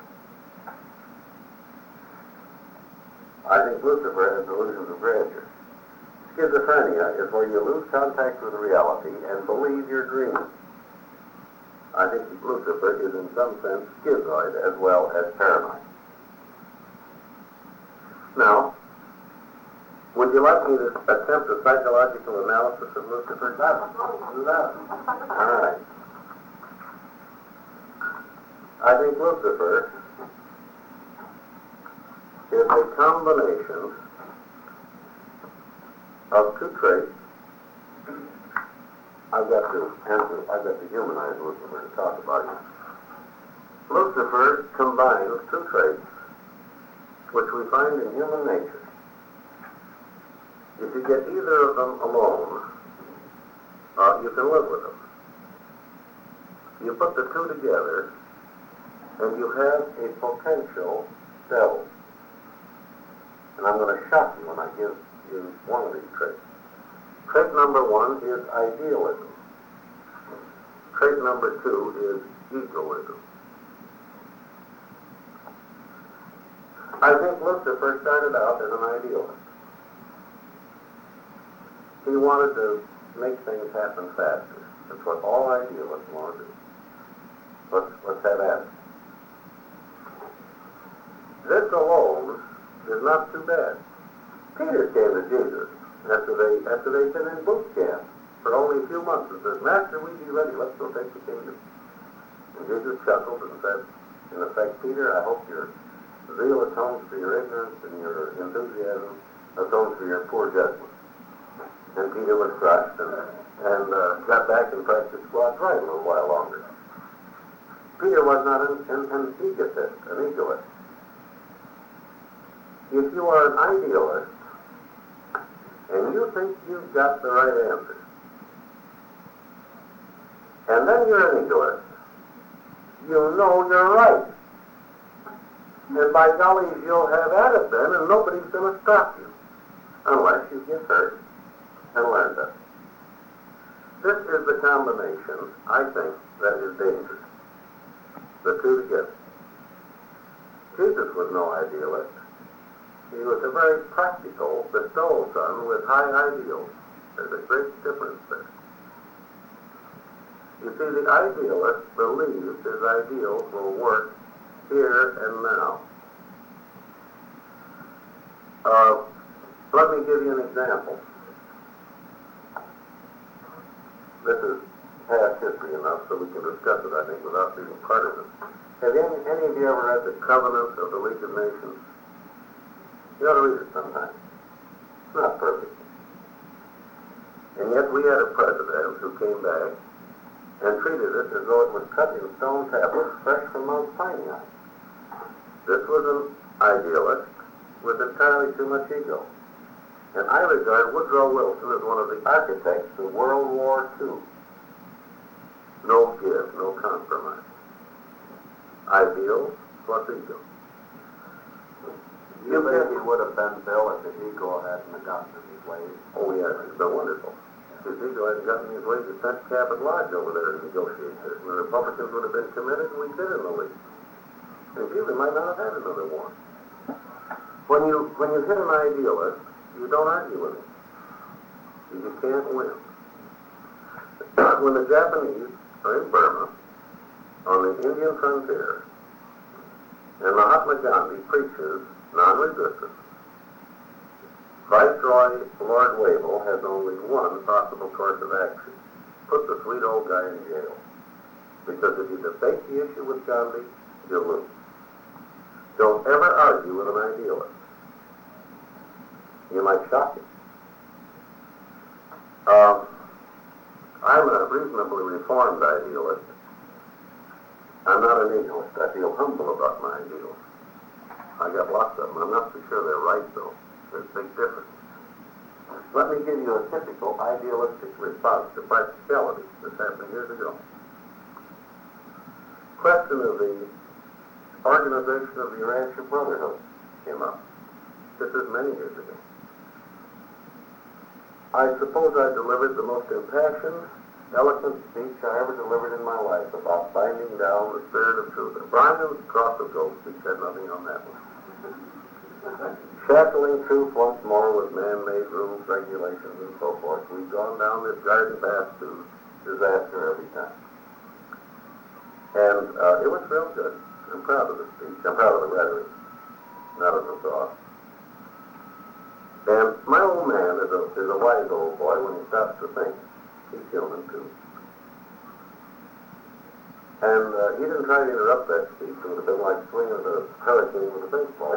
I think Lucifer has delusions of grandeur. Schizophrenia is where you lose contact with reality and believe you're dreaming. I think Lucifer is in some sense schizoid as well as paranoid. Now, would you like me to attempt a psychological analysis of Lucifer? Do that. All right. I think Lucifer is a combination of two traits. I've got to humanize Lucifer to talk about him. Lucifer combines two traits which we find in human nature. If you get either of them alone, you can live with them. You put the two together, and you have a potential devil. And I'm going to shock you when I give you one of these traits. Trait number one is idealism. Trait number two is egoism. I think Lucifer started out as an idealist. He wanted to make things happen faster. That's what all idealists want to do. Let's have at it. This alone is not too bad. Peter came to Jesus after they'd been in boot camp for only a few months and said, Master, we be ready. Let's go take the kingdom. And Jesus chuckled and said, in effect, Peter, I hope your zeal atones for your ignorance and your enthusiasm atones for your poor judgment. And Peter was crushed and got back and practiced squats right a little while longer. Peter was not an egotist, an egoist. If you are an idealist and you think you've got the right answer, and then you're an egoist, you know you're right. And by golly, you'll have at it then, and nobody's going to stop you unless you get hurt and learn that. This is the combination, I think, that is dangerous. The two together. Jesus was no idealist. He was a very practical, bestowal son with high ideals. There's a great difference there. You see, the idealist believes his ideals will work here and now. Let me give you an example. This is past history enough so we can discuss it, I think, without being part of it. Have any of you ever read the Covenant of the League of Nations? You ought to read it sometime. It's not perfect. And yet we had a president who came back and treated it as though it was cut in stone tablets fresh from Mount Sinai. This was an idealist with entirely too much ego. And I regard Woodrow Wilson as one of the architects of World War II. No give, no compromise. Ideal plus ego. You think he would have been Bill if his ego hadn't gotten in his way? Oh, yes, it's been wonderful. His ego hadn't gotten in his way to send Cabot Lodge over there to negotiate this. And the Republicans would have been committed, and we'd been in the league. And we might not have had another war. When you hit an idealist, you don't argue with him. You can't win. When the Japanese are in Burma, on the Indian frontier, and Mahatma Gandhi preaches non-resistance, Viceroy Lord Wavell has only one possible course of action. Put the sweet old guy in jail. Because if you debate the issue with Gandhi, you'll lose. Don't ever argue with an idealist. You might shock him. I'm a reasonably reformed idealist. I'm not an egoist. I feel humble about my ideals. I got lots of them. I'm not so sure they're right, though. There's a big difference. Let me give you a typical idealistic response to practicality. This happened years ago. Question of the organization of the Urantia Brotherhood came up. This is many years ago. I suppose I delivered the most impassioned, eloquent speech I ever delivered in my life about binding down the spirit of truth. Brian's Cross of Gold speech had nothing on that one. shackling truth once more with man-made rules, regulations, and so forth. We've gone down this garden path to disaster every time. And it was real good. I'm proud of the speech. I'm proud of the rhetoric, not of the thought. And my old man is a wise old boy when he stops to think. He's human, too. And he didn't try to interrupt that speech. It would have been like swinging the hurricane with a baseball.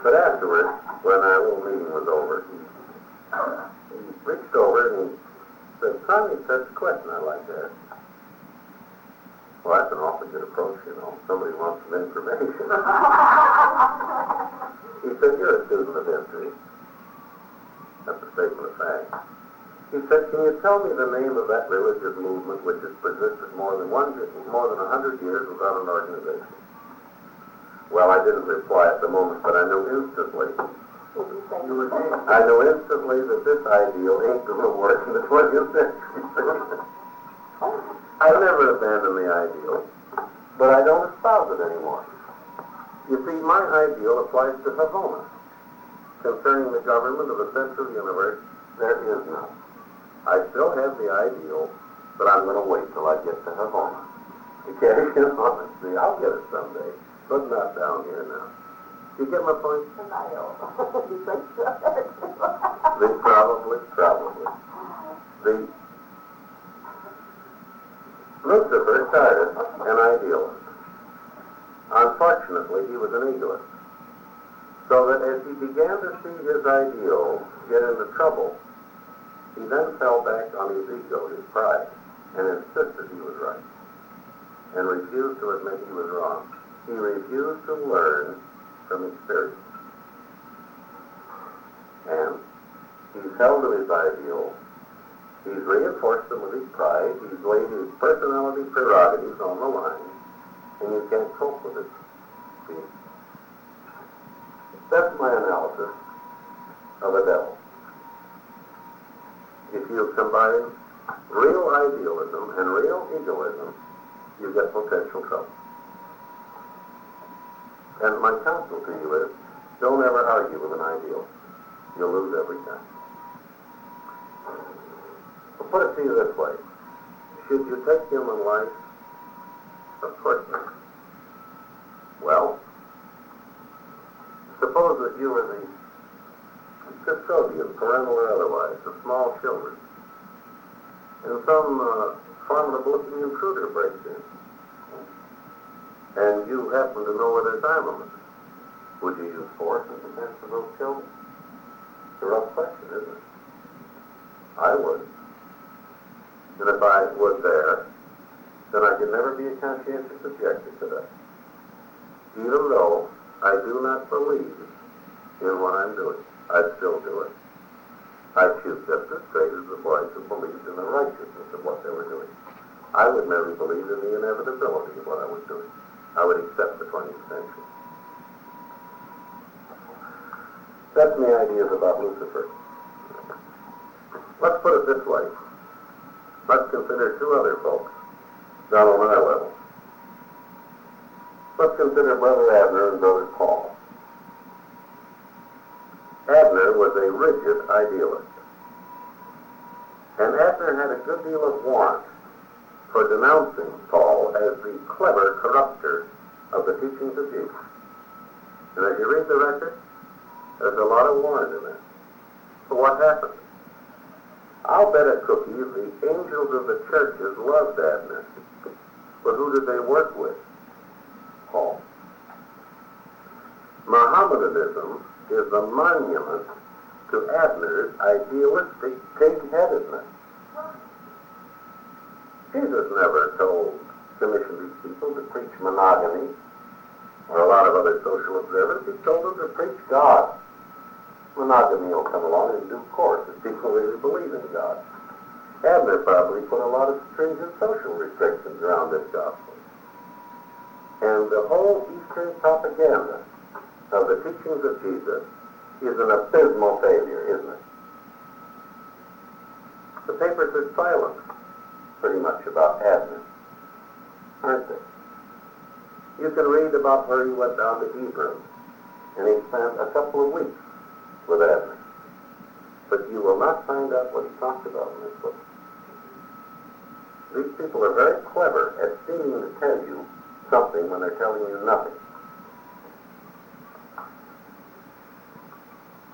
But afterwards, when our little meeting was over, he reached over and he said, "Son," he said, "a question I'd like to ask." Well, that's an awfully good approach, you know. Somebody wants some information. He said, "You're a student of history." That's a statement of fact. He said, "Can you tell me the name of that religious movement which has persisted more than 100 years without an organization?" Well, I didn't reply at the moment, but I knew instantly. I knew instantly that this ideal ain't going to work in the 20th century. I never abandoned the ideal, but I don't espouse it anymore. You see, my ideal applies to Havona. Concerning the government of the central universe, there is none. I still have the ideal, but I'm going to wait till I get to Havona. Okay, honestly, I'll get it someday, but not down here now. You get my point? Probably. Lucifer started an idealist. Unfortunately, he was an egoist. So that as he began to see his ideal get into trouble, he then fell back on his ego, his pride, and insisted he was right, and refused to admit he was wrong. He refused to learn from experience. And he's held to his ideal. He's reinforced them with his pride. He's laid his personality prerogatives on the line, and you can't cope with it. See? That's my analysis of a devil. If you combine real idealism and real egoism, you get potential trouble. And my counsel to you is, don't ever argue with an idealist. You'll lose every time. I'll put it to you this way. Should you take human life? Of course not. Well, suppose that you were the custodian, parental or otherwise, of small children, and some formidable-looking intruder breaks in, and you happen to know where there's armament. Would you use force in defense of those children? It's a rough question, isn't it? I would. And if I was there, then I could never be a conscientious objector to that. Even though I do not believe in what I'm doing, I'd still do it. I'd shoot just as straight as the boys who believed in the righteousness of what they were doing. I would never believe in the inevitability of what I was doing. I would accept the 20th century. That's my ideas about Lucifer. Let's put it this way. Let's consider two other folks down on our level. Let's consider Brother Abner and Brother Paul. Abner was a rigid idealist. And Abner had a good deal of warrant for denouncing Paul as the clever corrupter of the teachings of Jesus. And as you read the record, there's a lot of warrant in there. But what happened? I'll bet a cookie the angels of the churches loved Abner. But who did they work with? Paul. Mohammedanism is the monument to Abner's idealistic pig-headedness. Jesus never commissioned these people to preach monogamy or a lot of other social observance. He told them to preach God. Monogamy will come along in due course if people really believe in God. Abner probably put a lot of stringent social restrictions around this gospel. And the whole Eastern propaganda of the teachings of Jesus is an abysmal failure, isn't it? The papers are silent pretty much about Abner, aren't they? You can read about where he went down to Hebron and he spent a couple of weeks with Abner. But you will not find out what he talked about in this book. These people are very clever at seeming to tell you something when they're telling you nothing.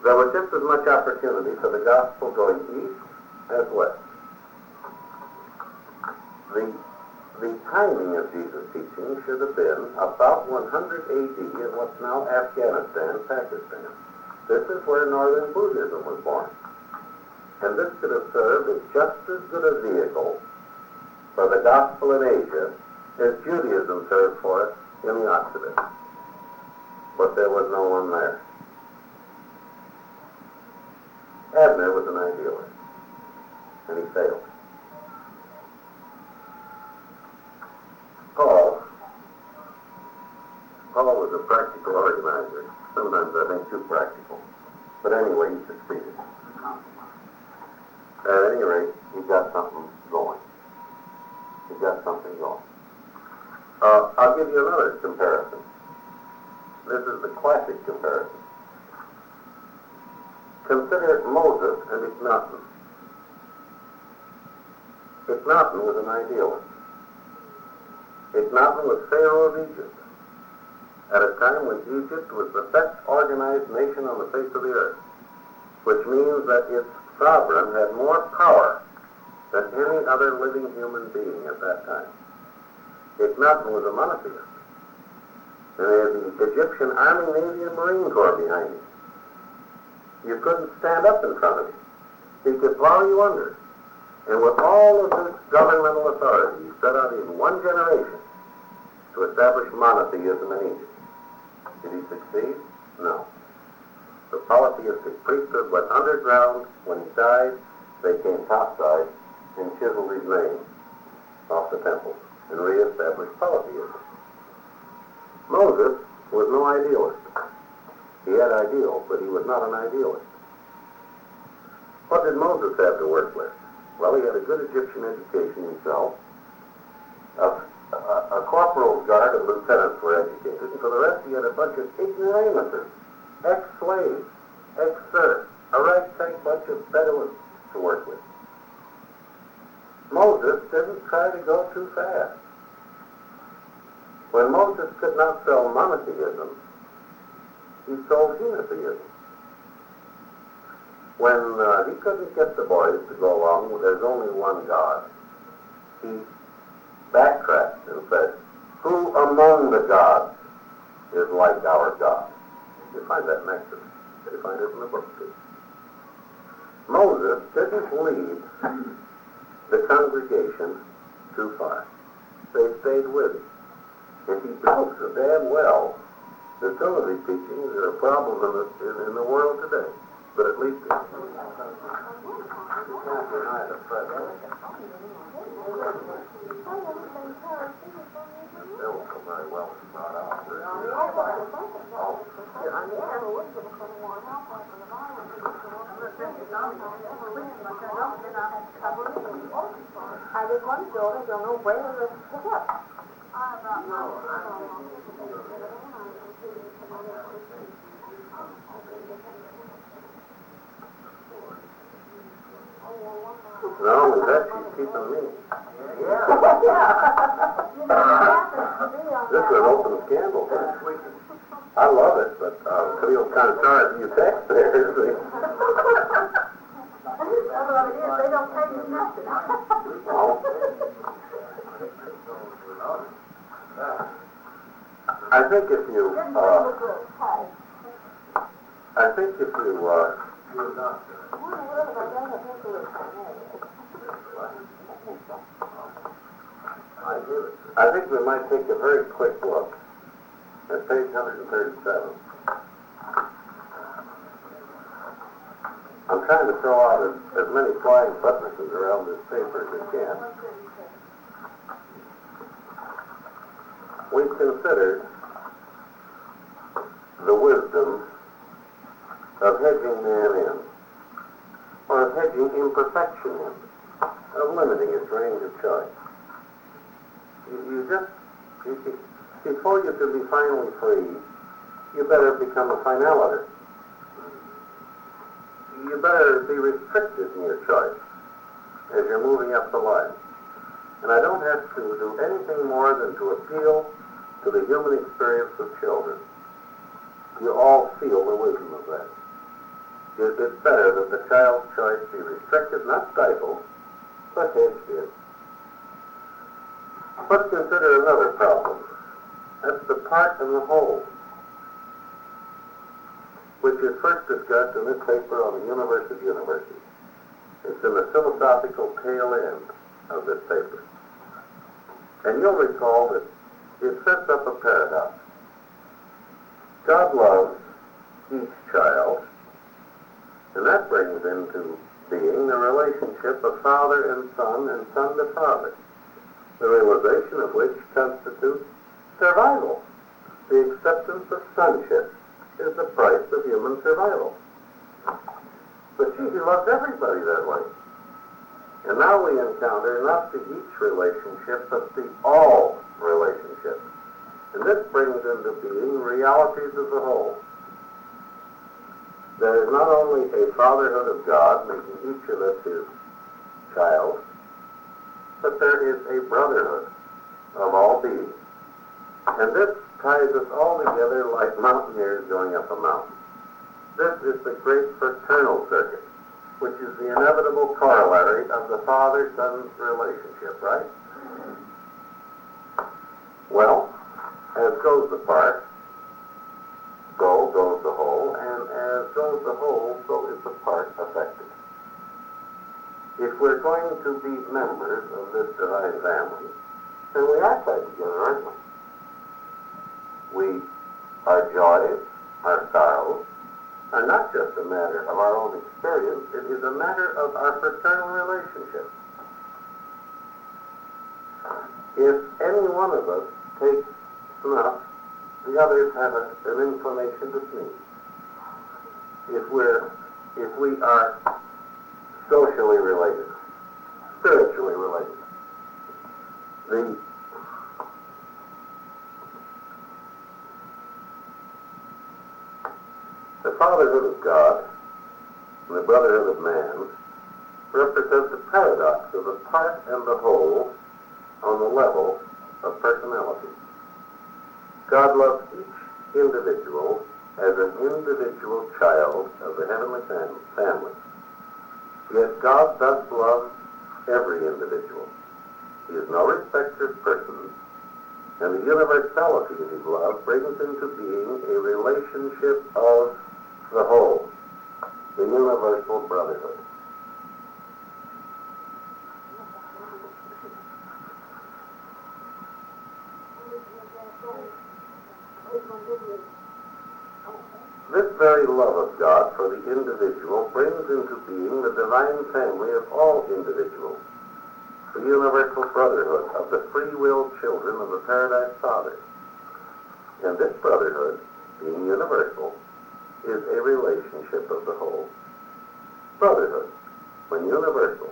There was just as much opportunity for the gospel going east as west. The timing of Jesus' teaching should have been about 100 AD in what's now Afghanistan, Pakistan. This is where Northern Buddhism was born. And this could have served as just as good a vehicle for the gospel in Asia as Judaism served for it in the Occident. But there was no one there. Abner was an idealist, and he failed. Paul was a practical organizer, sometimes I think too practical. But anyway, he succeeded. At any rate, he got something going. I'll give you another comparison. This is the classic comparison. Consider Moses and Akhenaten. Akhenaten was an idealist. Akhenaten was Pharaoh of Egypt at a time when Egypt was the best organized nation on the face of the earth, which means that its sovereign had more power than any other living human being at that time. Akhenaten was a monotheist, and he had the Egyptian Army, Navy, and Marine Corps behind him. You couldn't stand up in front of him. He could plow you under. And with all of this governmental authority, he set out in one generation to establish monotheism in Egypt. Did he succeed? No. The polytheistic priesthood went underground. When he died, they came topside and chiseled his name off the temple and reestablished polytheism. Moses was no idealist. He had ideals, but he was not an idealist. What did Moses have to work with? Well, he had a good Egyptian education himself. A corporal's guard and lieutenants were educated, and for the rest he had a bunch of ignoramuses, ex-slaves, ex-serfs, a ragtag bunch of Bedouins to work with. Moses didn't try to go too fast. When Moses could not sell monotheism, he sold henotheism. When he couldn't get the boys to go along with there's only one God, he backtracked and said, "Who among the gods is like our God?" You find that in Exodus. You find it in the book too. Moses didn't lead the congregation too far. They stayed with him. And he knows so damn well that some of these teachings are a problem in the world today. But at least you can't deny the present. Still so very well brought out. I did one daughter, don't know where to pick up. No, that she's keeping me. This is an open scandal. I love it, but I feel kind of sorry for you taxpayers. They don't pay you nothing. I think if you, I think we might take a very quick look at page 137. I'm trying to throw out as many flying buttresses around this paper as I can. We've considered the wisdom of hedging man in, or of hedging imperfection in, of limiting its range of choice. Before you can be finally free, you better become a finaliter. You better be restricted in your choice as you're moving up the line. And I don't have to do anything more than to appeal to the human experience of children. You all feel the wisdom of that. It's better that the child's choice be restricted, not stifled, but hedged in. Let's consider another problem. That's the part and the whole, which is first discussed in this paper on the Universe of Universities. It's in the philosophical tail end of this paper. And you'll recall that it sets up a paradox. God loves each child, and that brings into being the relationship of father and son to father, the realization of which constitutes survival. The acceptance of sonship is the price of human survival. But he loves everybody that way. And now we encounter not the each relationship, but the all relationship. And this brings into being realities of the whole. There is not only a fatherhood of God making each of us his child, but there is a brotherhood of all beings. And this ties us all together like mountaineers going up a mountain. This is the great fraternal circuit, which is the inevitable corollary of the father-son relationship, right? Well, as goes the part, so goes the whole, and as goes the whole, so is the part affected. If we're going to be members of this divine family, then we are tied together, aren't we? Our joys, our sorrows, are not just a matter of our own experience, it is a matter of our fraternal relationship. If any one of us takes snuff, the others have an inclination to sneeze. If we are socially related, spiritually related, the fatherhood of God and the brotherhood of man represent the paradox of the part and the whole on the level of personality. God loves each individual as an individual child of the heavenly family. Yet God does love every individual. He is no respecter of persons, and the universality of his love brings into being a relationship of the whole, the universal brotherhood. This very love of God for the individual brings into being the divine family of all individuals, the universal brotherhood of the free will children of the Paradise Father. And this brotherhood, being universal, is a relationship of the whole. Brotherhood, when universal,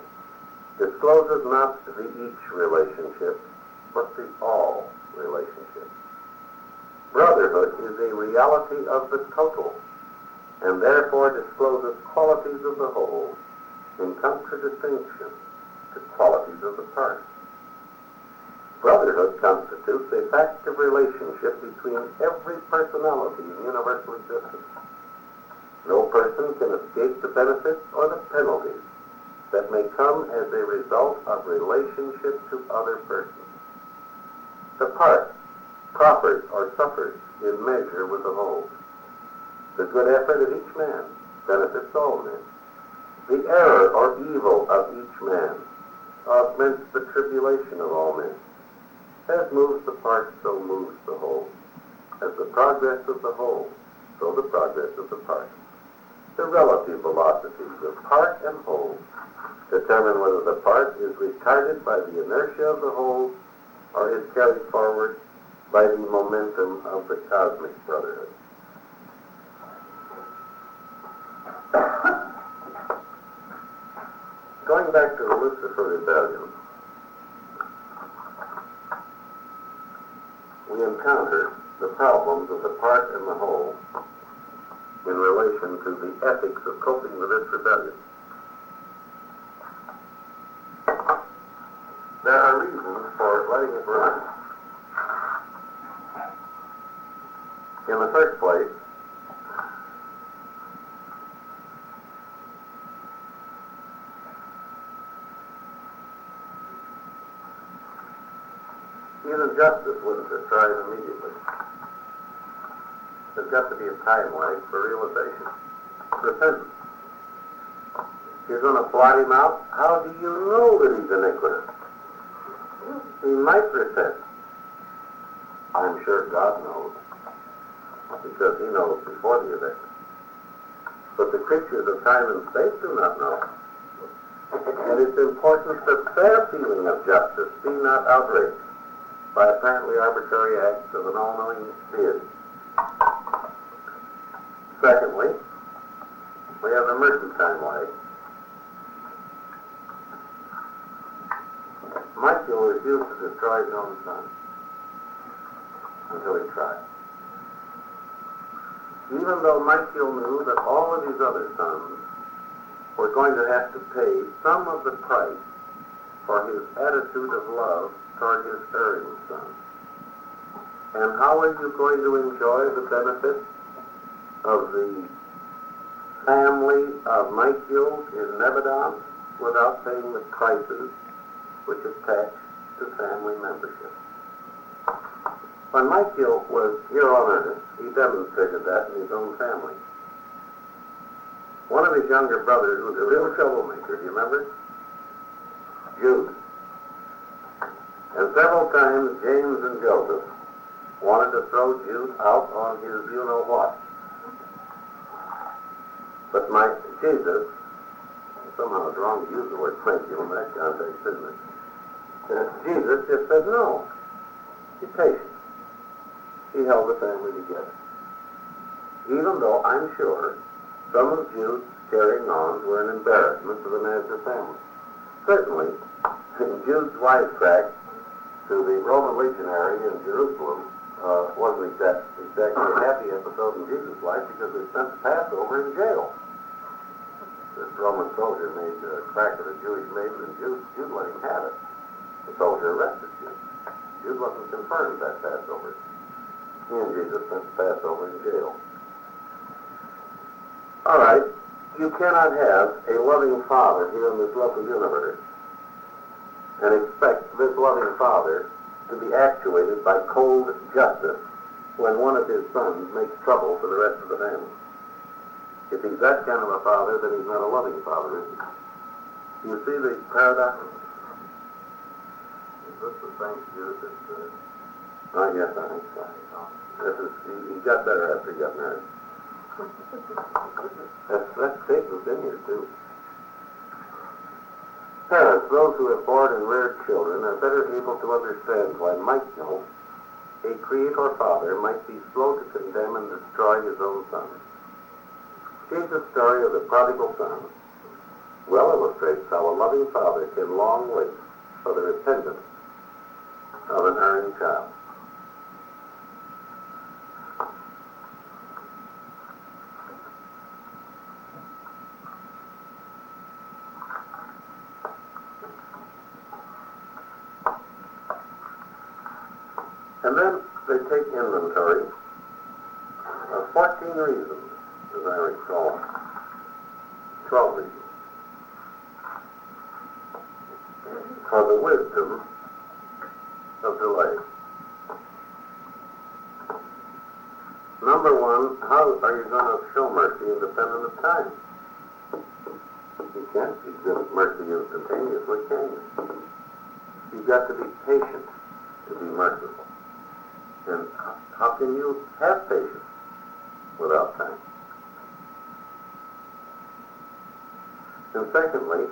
discloses not the each relationship, but the all relationship. Brotherhood is a reality of the total, and therefore discloses qualities of the whole in contradistinction to qualities of the parts. Brotherhood constitutes a fact of relationship between every personality in universal existence. No person can escape the benefits or the penalties that may come as a result of relationship to other persons. The part proffers or suffers in measure with the whole. The good effort of each man benefits all men. The error or evil of each man augments the tribulation of all men. As moves the part, so moves the whole. As the progress of the whole, so the progress of the part. The relative velocities of part and whole determine whether the part is retarded by the inertia of the whole or is carried forward by the momentum of the cosmic brotherhood. Going back to the Lucifer rebellion, we encounter the problems of the part and the whole in relation to the ethics of coping with this rebellion. There are reasons for letting it run. In the first place, even justice wouldn't destroy it immediately. There's got to be a time lag for realization. Repentance. You're going to blot him out? How do you know that he's iniquitous? He might repent. I'm sure God knows, because he knows before the event. But the creatures of time and space do not know. And it's important that their feeling of justice be not outraged by apparently arbitrary acts of an all-knowing deity. Secondly, we have the mercantile lag. Michael refused to destroy his own son until he tried. Even though Michael knew that all of his other sons were going to have to pay some of the price for his attitude of love toward his erring son. And how are you going to enjoy the benefit of the family of Michael in Nebadon without paying the prices which attach to family membership? When Michael was here on earth, he demonstrated that in his own family. One of his younger brothers was a real troublemaker, do you remember? Jude. And several times James and Joseph wanted to throw Jude out on his you-know-what. But Jesus, somehow it's wrong to use the word Michael in that context, isn't it? Jesus just said no. Be patient. He held the family together. Even though I'm sure some of Jude's carrying on were an embarrassment to the Nazareth family. Certainly, Jude's wisecrack to the Roman legionary in Jerusalem wasn't exactly a happy episode in Jesus' life, because they spent the Passover in jail. This Roman soldier made a crack at a Jewish maiden, and Jude let him have it. The soldier arrested Jude. Jude wasn't confirmed that Passover. He and Jesus spent the Passover in jail. All right, you cannot have a loving father here in this local universe and expect this loving father to be actuated by cold justice when one of his sons makes trouble for the rest of the family. If he's that kind of a father, then he's not a loving father, is he? You see the paradox? Is this the same Jude that... yes, I think so. He got better after he got married. That statement's in here, too. Parents, those who have born and reared children, are better able to understand why Michael, a creator father, might be slow to condemn and destroy his own son. Jesus' story of the prodigal son well illustrates how a loving father can long wait for the repentance of an erring child. And then they take inventory of 14 reasons, as I recall. 12 reasons. For the wisdom of delay. Number one, how are you going to show mercy independent of time? You can't give mercy instantaneously, can you? You've got to be patient to be merciful. And how can you have patience without time? And secondly,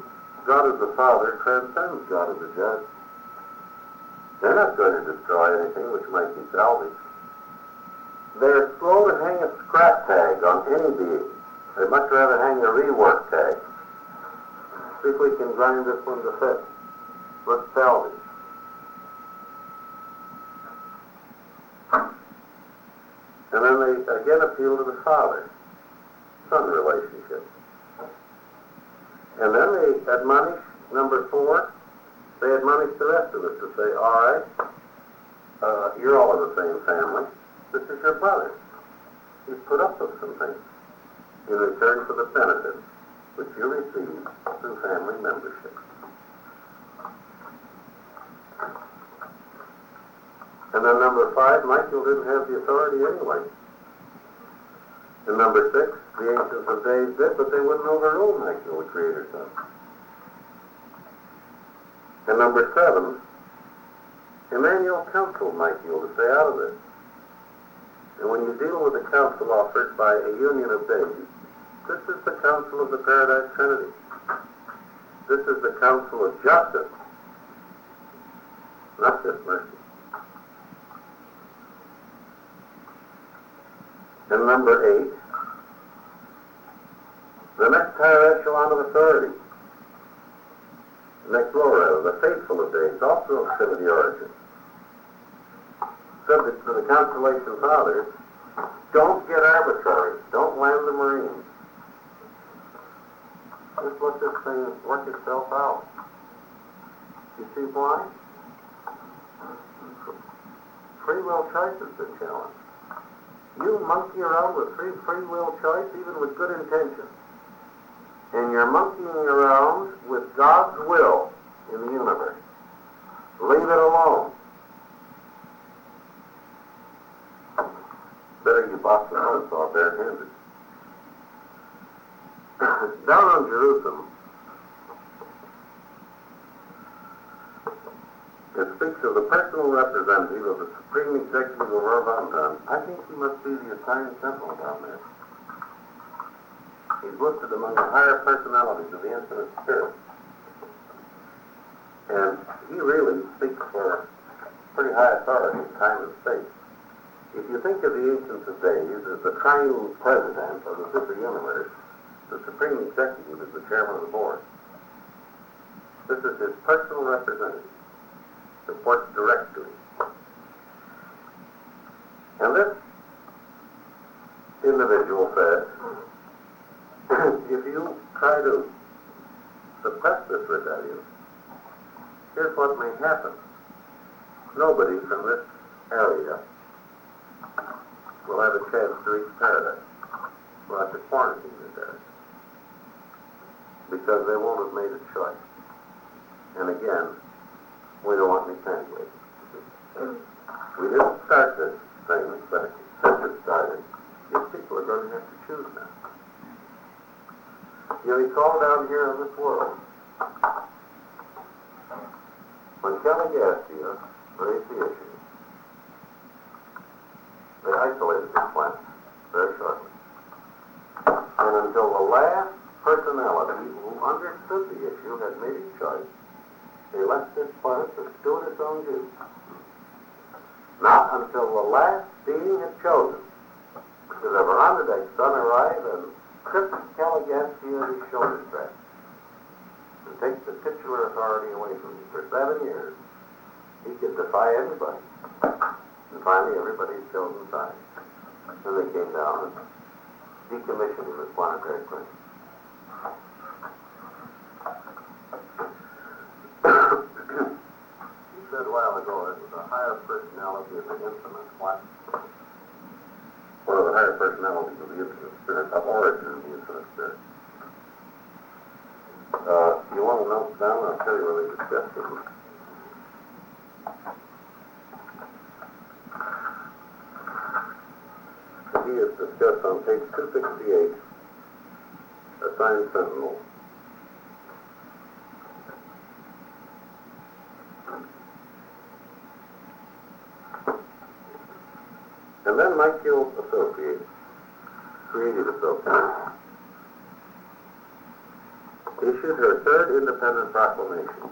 God as the Father transcends God as the judge. They're not going to destroy anything which might be salvaged. They're slow to hang a scrap tag on any being. They'd much rather hang a rework tag. See if we can grind this one to fit. Let's salvage. And then they again appeal to the father-son relationship. And then they admonish, number 4, they admonish the rest of us to say, all right, you're all in the same family. This is your brother. He's put up with some things in return for the benefits which you receive through family membership. And then number 5, Michael didn't have the authority anyway. And number 6, the ancients of days did, but they wouldn't overrule Michael, the Creator Son. And number 7, Emmanuel counseled Michael to stay out of this. And when you deal with the counsel offered by a union of days, this is the counsel of the Paradise Trinity. This is the counsel of justice, not just mercy. And number 8, the next higher echelon of authority, the next lower, the faithful of days, also of Trinity origin, subject to the Constellation Fathers, don't get arbitrary. Don't land the Marines. Just let this thing work itself out. You see why? Free will choice has been challenged. You monkey around with free will choice, even with good intentions. And you're monkeying around with God's will in the universe. Leave it alone. Better you box the house off barehanded. Down on Jerusalem, it speaks of the personal representative of the Supreme Executive of Orvantan. I think he must be the assigned sentinel down there. He's listed among the higher personalities of the Infinite Spirit. And he really speaks for pretty high authority in time and space. If you think of the Ancients of Days as the triune president of the super universe, the Supreme Executive is the chairman of the board. This is his personal representative. Reports direct to him. And this individual said, if you try to suppress this rebellion, here's what may happen. Nobody from this area will have a chance to reach paradise. We'll have to quarantine this area. Because they won't have made a choice. And again, we don't want any sandwich. We didn't start this thing, but since it started, these people are going to have to choose now. You recall down here in this world, when Kelly Gastia raised the issue, they isolated the planet very shortly. And until the last personality who understood the issue had made a choice, they left this planet to stew in its own juice. Not until the last being had chosen did the Verandadeck son arrive and trip Caligastia at his shoulder strap and take the titular authority away from him. For 7 years, he could defy anybody. And finally, everybody's chosen side. Then they came down and decommissioned him as planetary prince. You said a while ago it was a higher personality of the infinite. What? One of the higher personalities of the infinite spirit, of origin of the infinite spirit. You want to note down? I'll tell you where they discussed it. He is discussed on page 268, assigned sentinel. And then Michael Associates, creative associates, issued her third independent proclamation.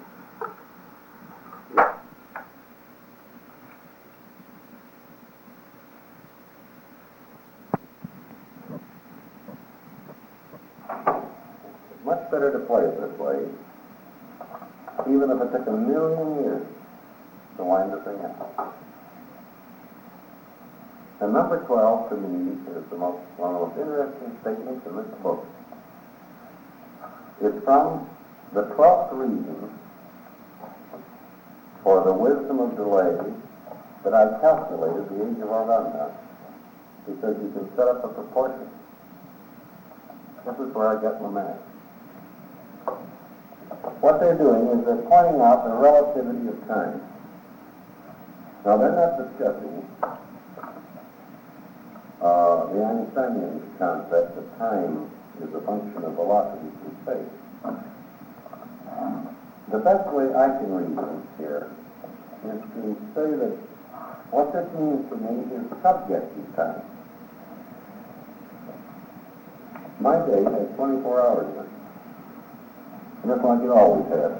It's much better to play it this way, even if it took 1,000,000 years to wind the thing out. And number 12, to me, is one of the most interesting statements in this book. It's from the 12th reason for the wisdom of delay that I calculated the age of our rundown, because you can set up a proportion. This is where I get my math. What they're doing is they're pointing out the relativity of time. Now, they're not discussing the Einsteinian concept that time is a function of velocity through space. The best way I can read this here is to say that what this means to me is subjective time. My day has 24 hours in it, just like it always has.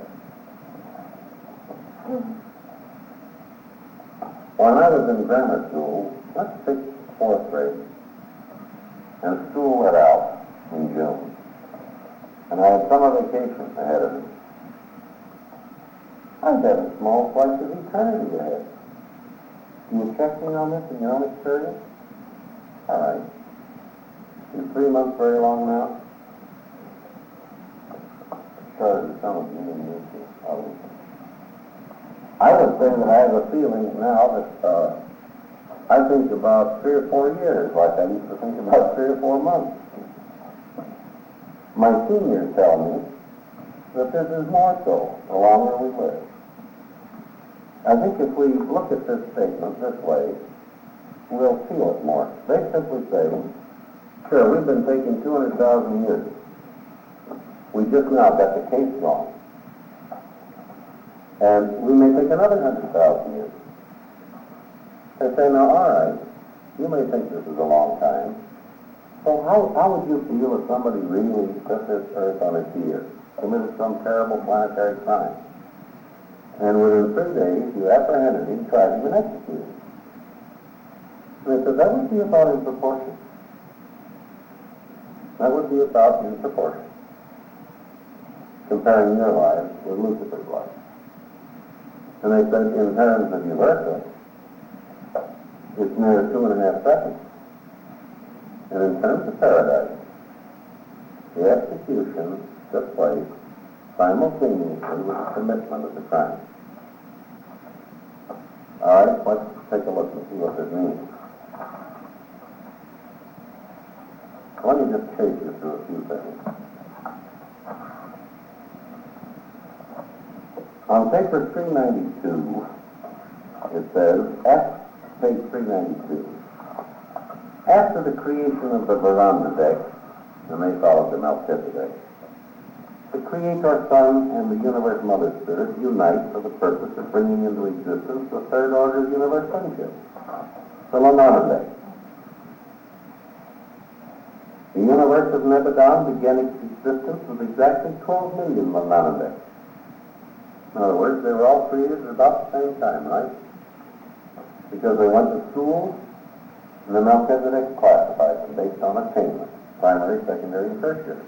When I was in grammar school, let's take 4th grade, and school let out in June, and I had summer vacation ahead of me. I had a small slice of eternity ahead. Do you check me on this in your own experience? All right. Is 3 months very long now? Sure, some of you didn't use it. I would say that I have a feeling now that I think about 3 or 4 years, like I used to think about 3 or 4 months. My seniors tell me that this is more so the longer we live. I think if we look at this statement this way, we'll feel it more. They simply say, sure, we've been taking 200,000 years. We just now got the case wrong. And we may take another 100,000 years. They say, now, all right, you may think this is a long time. So how would you feel if somebody really put this Earth on its ear, committed some terrible planetary crime, and within 3 days you apprehended him, tried him, and executed him? And they said, that would be about in proportion. That would be about in proportion, comparing your lives with Lucifer's life. And they said, in terms of Uberta, it's near 2.5 seconds. And in terms of paradise, the execution took place simultaneously with the commitment of the crime. All right, let's take a look and see what this means. Let me just take you through a few things. On paper 392, it says, page 392, after the creation of the Verandadek, and they followed the Melchizedek, the Creator Son and the Universe Mother Spirit unite for the purpose of bringing into existence the third order of universe friendship, the Lananadek. The universe of Nebadon began its existence with exactly 12 million Lananadek. In other words, they were all created at about the same time, right? Because they went to school, and the Melchizedek classified them based on attainment, primary, secondary, and tertiary.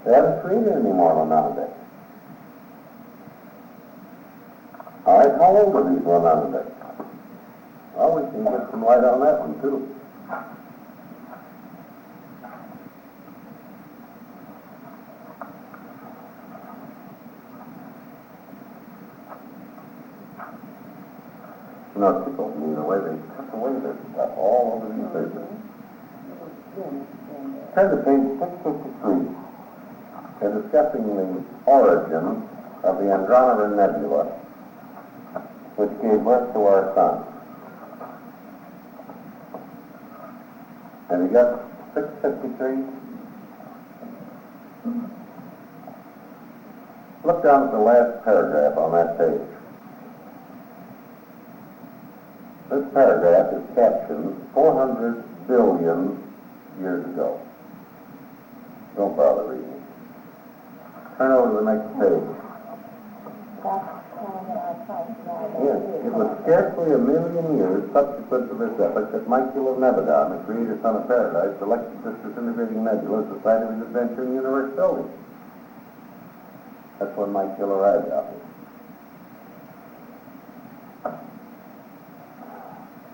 They haven't created any more Lananadek. All right, how old are these Lananadek? Well, we can get some light on that one, too. You know, people, the way they took away this stuff all over these papers. Turn to page 653. They're discussing the origin of the Andromeda Nebula, which gave birth to our sun. Have you got 653? Look down at the last paragraph on that page. This paragraph is captioned 400 billion years ago. Don't bother reading it. Turn over to the next page. Yes, it was scarcely a million years subsequent to this epoch that Michael of Nebadon, the creator son of paradise, selected this disintegrating nebula as the site of his adventure in universe building. That's when Michael arrived out here.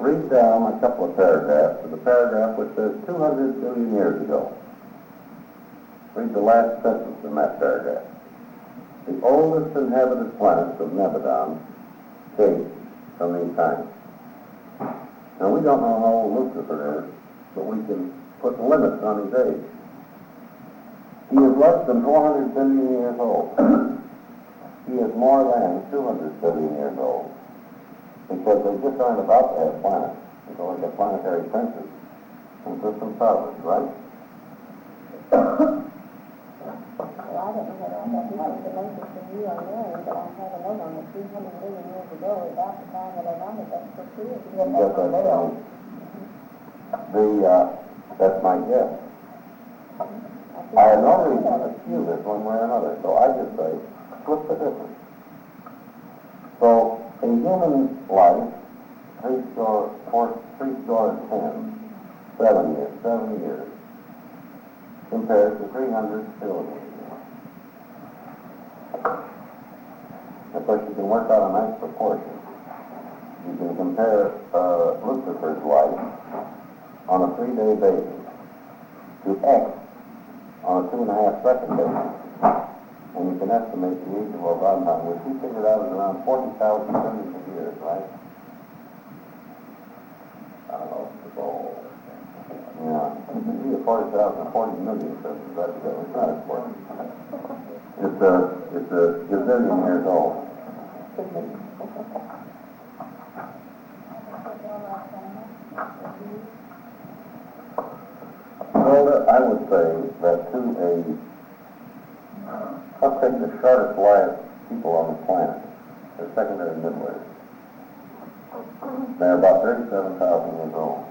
read down a couple of paragraphs to the paragraph which says 200 billion years ago. Read the last sentence in that paragraph. The oldest inhabited planets of Nebadon date from these times. Now, we don't know how old Lucifer is, but we can put limits on his age. He is less than 400 billion years old. He is more than 200 billion years old, because they just aren't about to have planets. They're going to get planetary princes and system powers, right? Well, I don't know whether I have this information from you or Mary, but I have a note on it 300 million years ago, about the time that I wanted that for sure. Yes, that's my guess. I have no reason to dispute this one way or another, so I just say, split the difference. So, a human life, 7 years, compared to 300 billion years. Of course, you can work out a nice proportion. You can compare Lucifer's life on a 3-day basis to X on a 2.5-second basis. And you can estimate the age of Obama, which he figured out is around 40,000 billions of years, right? I don't know, it's all... Yeah, it could be 40,000, 40 million, so it's not important. It's a gazillion years old. Well, I would say that let's take the shortest lived people on the planet, the secondary midwives. They're about 37,000 years old.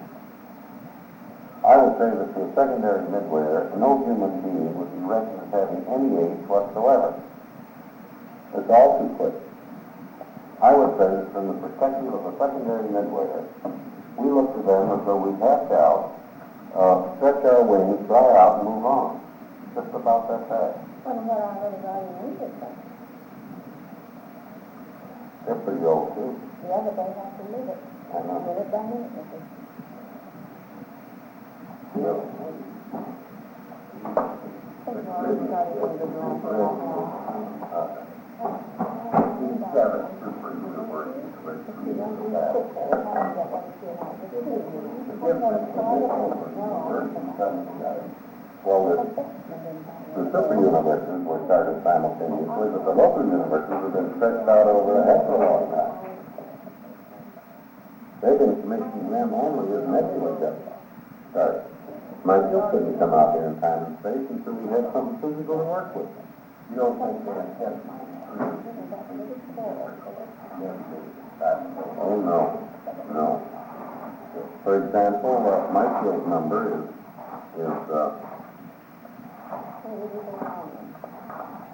I would say that to a secondary midwife, no human being would be reckoned as having any age whatsoever. It's all too quick. I would say that from the perspective of a secondary midwife, we look to them as though we passed out, stretch our wings, dry out, and move on. Just about that fast. Well, what I really got in Egypt, They're pretty old, too. yeah, but they have to live it. I know. Minute by minute. Really. Well, the super universes were started simultaneously, but the local universes have been stretched out over a heck of a long time. They've been commissioning them only as nebula got started. Michael couldn't come out here in time and space until he had something physical to work with. You don't think that I can? Oh, no. No. For example, Michael's number is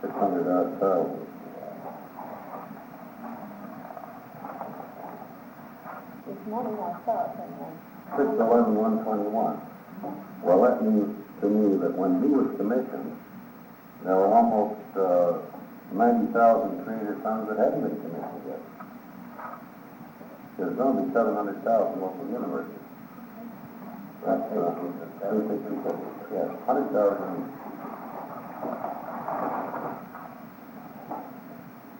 600,000. This morning I saw it, 611,121. Well, that means to me that when he was commissioned, there were almost 90,000 creator sons that hadn't been commissioned yet. There's going to be 700,000 local universities. That's 266. Yes, 100,000.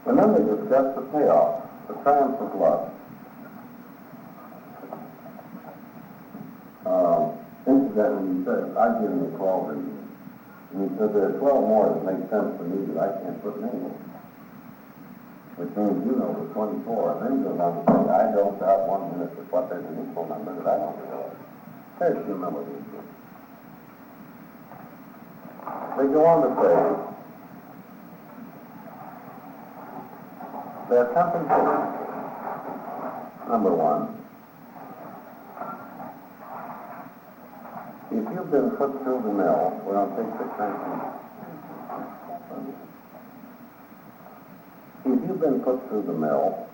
And then they discuss the payoff, the triumph of love. Incidentally, he said, I've given you 12 reasons. And he said there are 12 more that make sense to me that I can't put names in. Which means you know the 24. And then he goes on to say, I don't doubt 1 minute that what there's an equal number that I don't realize. There's humility. They go on to say, there are compensations. Number 1. If you've been put through the mill, we don't take the country. If you've been put through the mill,